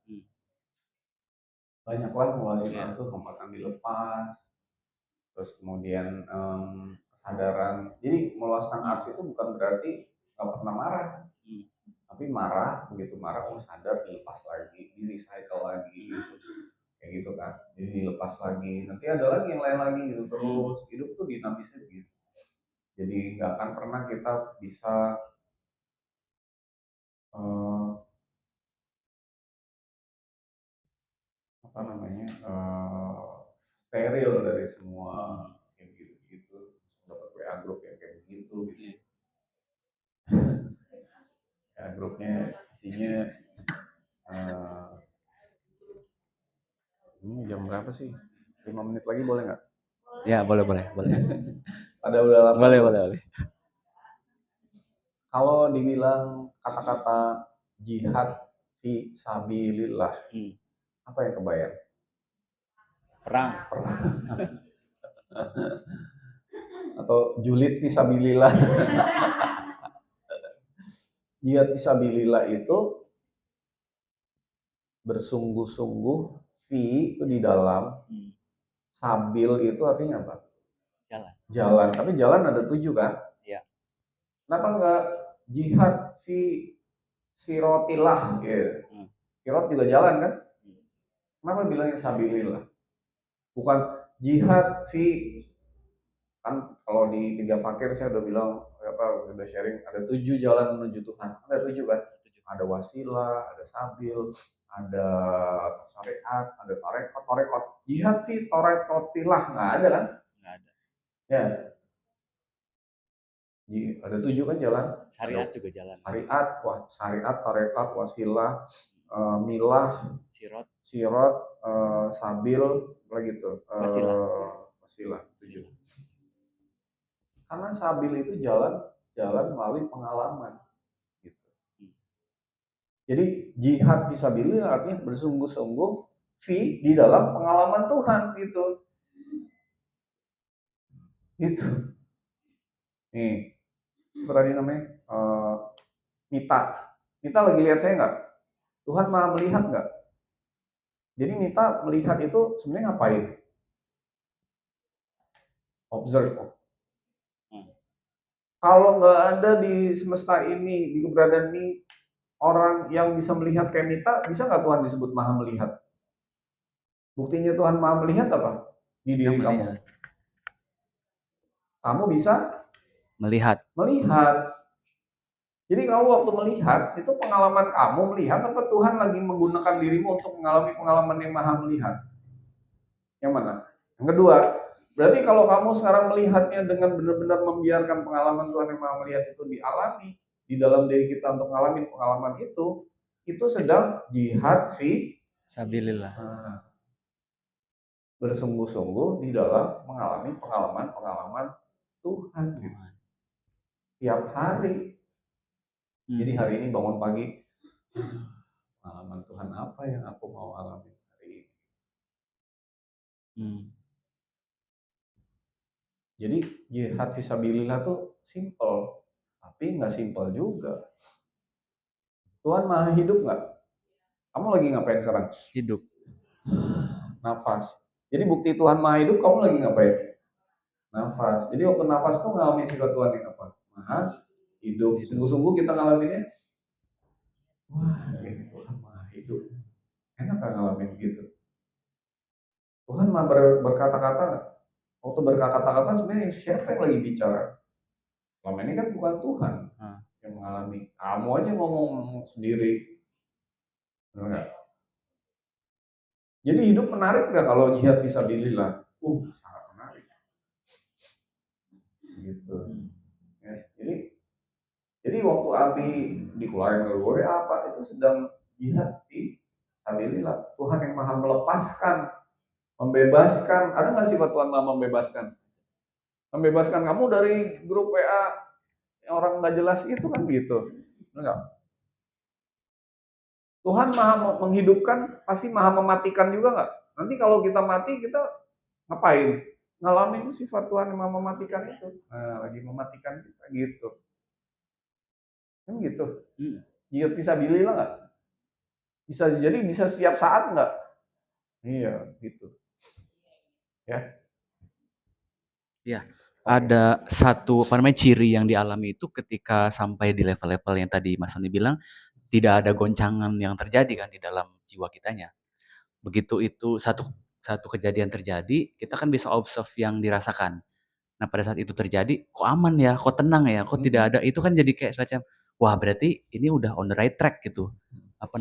[SPEAKER 2] Banyaklah meluasin aras tuh, hambatan dilepas. Terus kemudian kesadaran. Jadi meluaskan ars itu bukan berarti nggak pernah marah. Tapi marah, begitu marah sadar dilepas lagi, di-recycle lagi gitu. Kayak gitu kan. Jadi dilepas lagi. Nanti ada lagi yang lain lagi gitu terus. Hidup tuh dinamisnya gitu. Jadi nggak akan pernah kita bisa apa namanya steril dari semua kayak gitu dapat WA grup yang kayak begitu gitu. Ya grupnya isinya ini jam berapa sih? 5 menit lagi boleh nggak?
[SPEAKER 1] Ya, boleh.
[SPEAKER 2] Ada udah lama.
[SPEAKER 1] Boleh.
[SPEAKER 2] Kalau dibilang kata-kata jihad fi sabilillah, apa yang kebayang?
[SPEAKER 1] Perang.
[SPEAKER 2] Atau julid fi sabilillah. Jihad fi sabilillah itu bersungguh-sungguh, fi itu di dalam, sabil itu artinya apa? Jalan. Tapi jalan ada 7 kan?
[SPEAKER 1] Iya.
[SPEAKER 2] Kenapa enggak jihad fi sirotillah gitu? Sirot juga jalan kan? Kenapa bilangnya sabilillah? Bukan jihad fi, kan kalau di 3 fakir saya udah bilang udah sharing ada 7 jalan menuju Tuhan. Ada 7 kan? Ada wasilah, ada sabil, ada syariat, ada torekot. Jihad fi torekotillah nggak ada kan? Nggak ada. Ya. Ada 7 kan jalan.
[SPEAKER 1] Syariat juga jalan.
[SPEAKER 2] Syariat, torekot, wasilah, milah, sirot, sabil, apa gitu. Wasilah 7. Karena sabil itu jalan melalui pengalaman. Jadi jihad fisabilillah artinya bersungguh-sungguh di dalam pengalaman Tuhan gitu. Gitu. Nih, seperti tadi namanya Mita. Mita lagi lihat saya nggak? Tuhan maha melihat nggak? Jadi Mita melihat itu sebenarnya ngapain? Observe. Kalau nggak ada di semesta ini, di keberadaan ini, orang yang bisa melihat kayak Mita, bisa nggak Tuhan disebut maha melihat? Buktinya Tuhan maha melihat apa? Di diri kamu. Kamu bisa melihat. Jadi kamu waktu melihat, itu pengalaman kamu melihat apa Tuhan lagi menggunakan dirimu untuk mengalami pengalaman yang maha melihat? Yang mana? Yang kedua, berarti kalau kamu sekarang melihatnya dengan benar-benar membiarkan pengalaman Tuhan yang maha melihat itu dialami di dalam diri kita untuk mengalami pengalaman itu sedang jihad fi
[SPEAKER 1] sabilillah.
[SPEAKER 2] Bersungguh-sungguh di dalam mengalami pengalaman Tuhan gitu. Tiap hari. Jadi hari ini bangun pagi, pengalaman Tuhan apa yang aku mau alami hari ini? Jadi jihad fisabilillah tuh simple, tapi nggak simple juga. Tuhan maha hidup nggak? Kamu lagi ngapain sekarang?
[SPEAKER 1] Hidup.
[SPEAKER 2] Nafas. Jadi bukti Tuhan Maha Hidup, kamu lagi ngapain? Nafas. Jadi waktu nafas tuh ngalamin sifat Tuhan yang apa? Maha Hidup. Sungguh-sungguh kita ngalaminnya. Wah, ini Tuhan Maha Hidup. Enak gak ngalamin gitu? Tuhan mah berkata-kata nggak? Waktu berkata-kata sebenarnya siapa yang lagi bicara? Selama ini kan bukan Tuhan yang mengalami. Kamu aja ngomong sendiri. Benar nggak? Jadi hidup menarik nggak kalau jihad fisabilillah? Sangat menarik. Gitu. Ya, jadi waktu Abi dikeluarin dari WA apa itu sedang jihad fisabilillah. Tuhan yang maha melepaskan, membebaskan. Ada nggak sifat Tuhan maha membebaskan? Membebaskan kamu dari grup WA yang orang nggak jelas itu kan gitu. Enggak. Tuhan maha menghidupkan, pasti maha mematikan juga nggak? Nanti kalau kita mati, kita ngapain? Ngalamin sifat Tuhan yang maha mematikan itu. Nah, lagi mematikan kita gitu. Kan gitu. Jihad fisabilillah nggak? Bisa jadi bisa setiap saat nggak? Iya, gitu. Ya.
[SPEAKER 1] Ya, ada satu ciri yang dialami itu ketika sampai di level-level yang tadi Mas Sony bilang, tidak ada goncangan yang terjadi kan di dalam jiwa kitanya. Begitu itu satu kejadian terjadi, kita kan bisa observe yang dirasakan. Nah, pada saat itu terjadi, kok aman ya, kok tenang ya, kok tidak ada, itu kan jadi kayak semacam, wah berarti ini udah on the right track gitu. Aku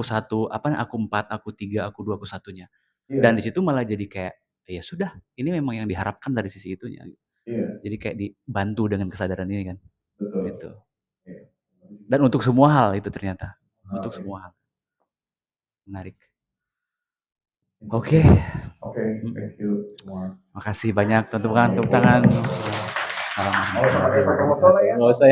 [SPEAKER 1] satu, aku 4, aku 3, aku 2, aku satunya. Dan di situ malah jadi kayak, ya sudah, ini memang yang diharapkan dari sisi itunya.
[SPEAKER 2] Iya.
[SPEAKER 1] Jadi kayak dibantu dengan kesadaran ini kan.
[SPEAKER 2] Betul.
[SPEAKER 1] Gitu. Dan untuk semua hal itu ternyata. Untuk semua hal. Menarik. Oke.
[SPEAKER 2] Thank you semua.
[SPEAKER 1] Makasih banyak, tepuk tangan.
[SPEAKER 2] Mau pakai foto lah ya.
[SPEAKER 1] Nggak usah.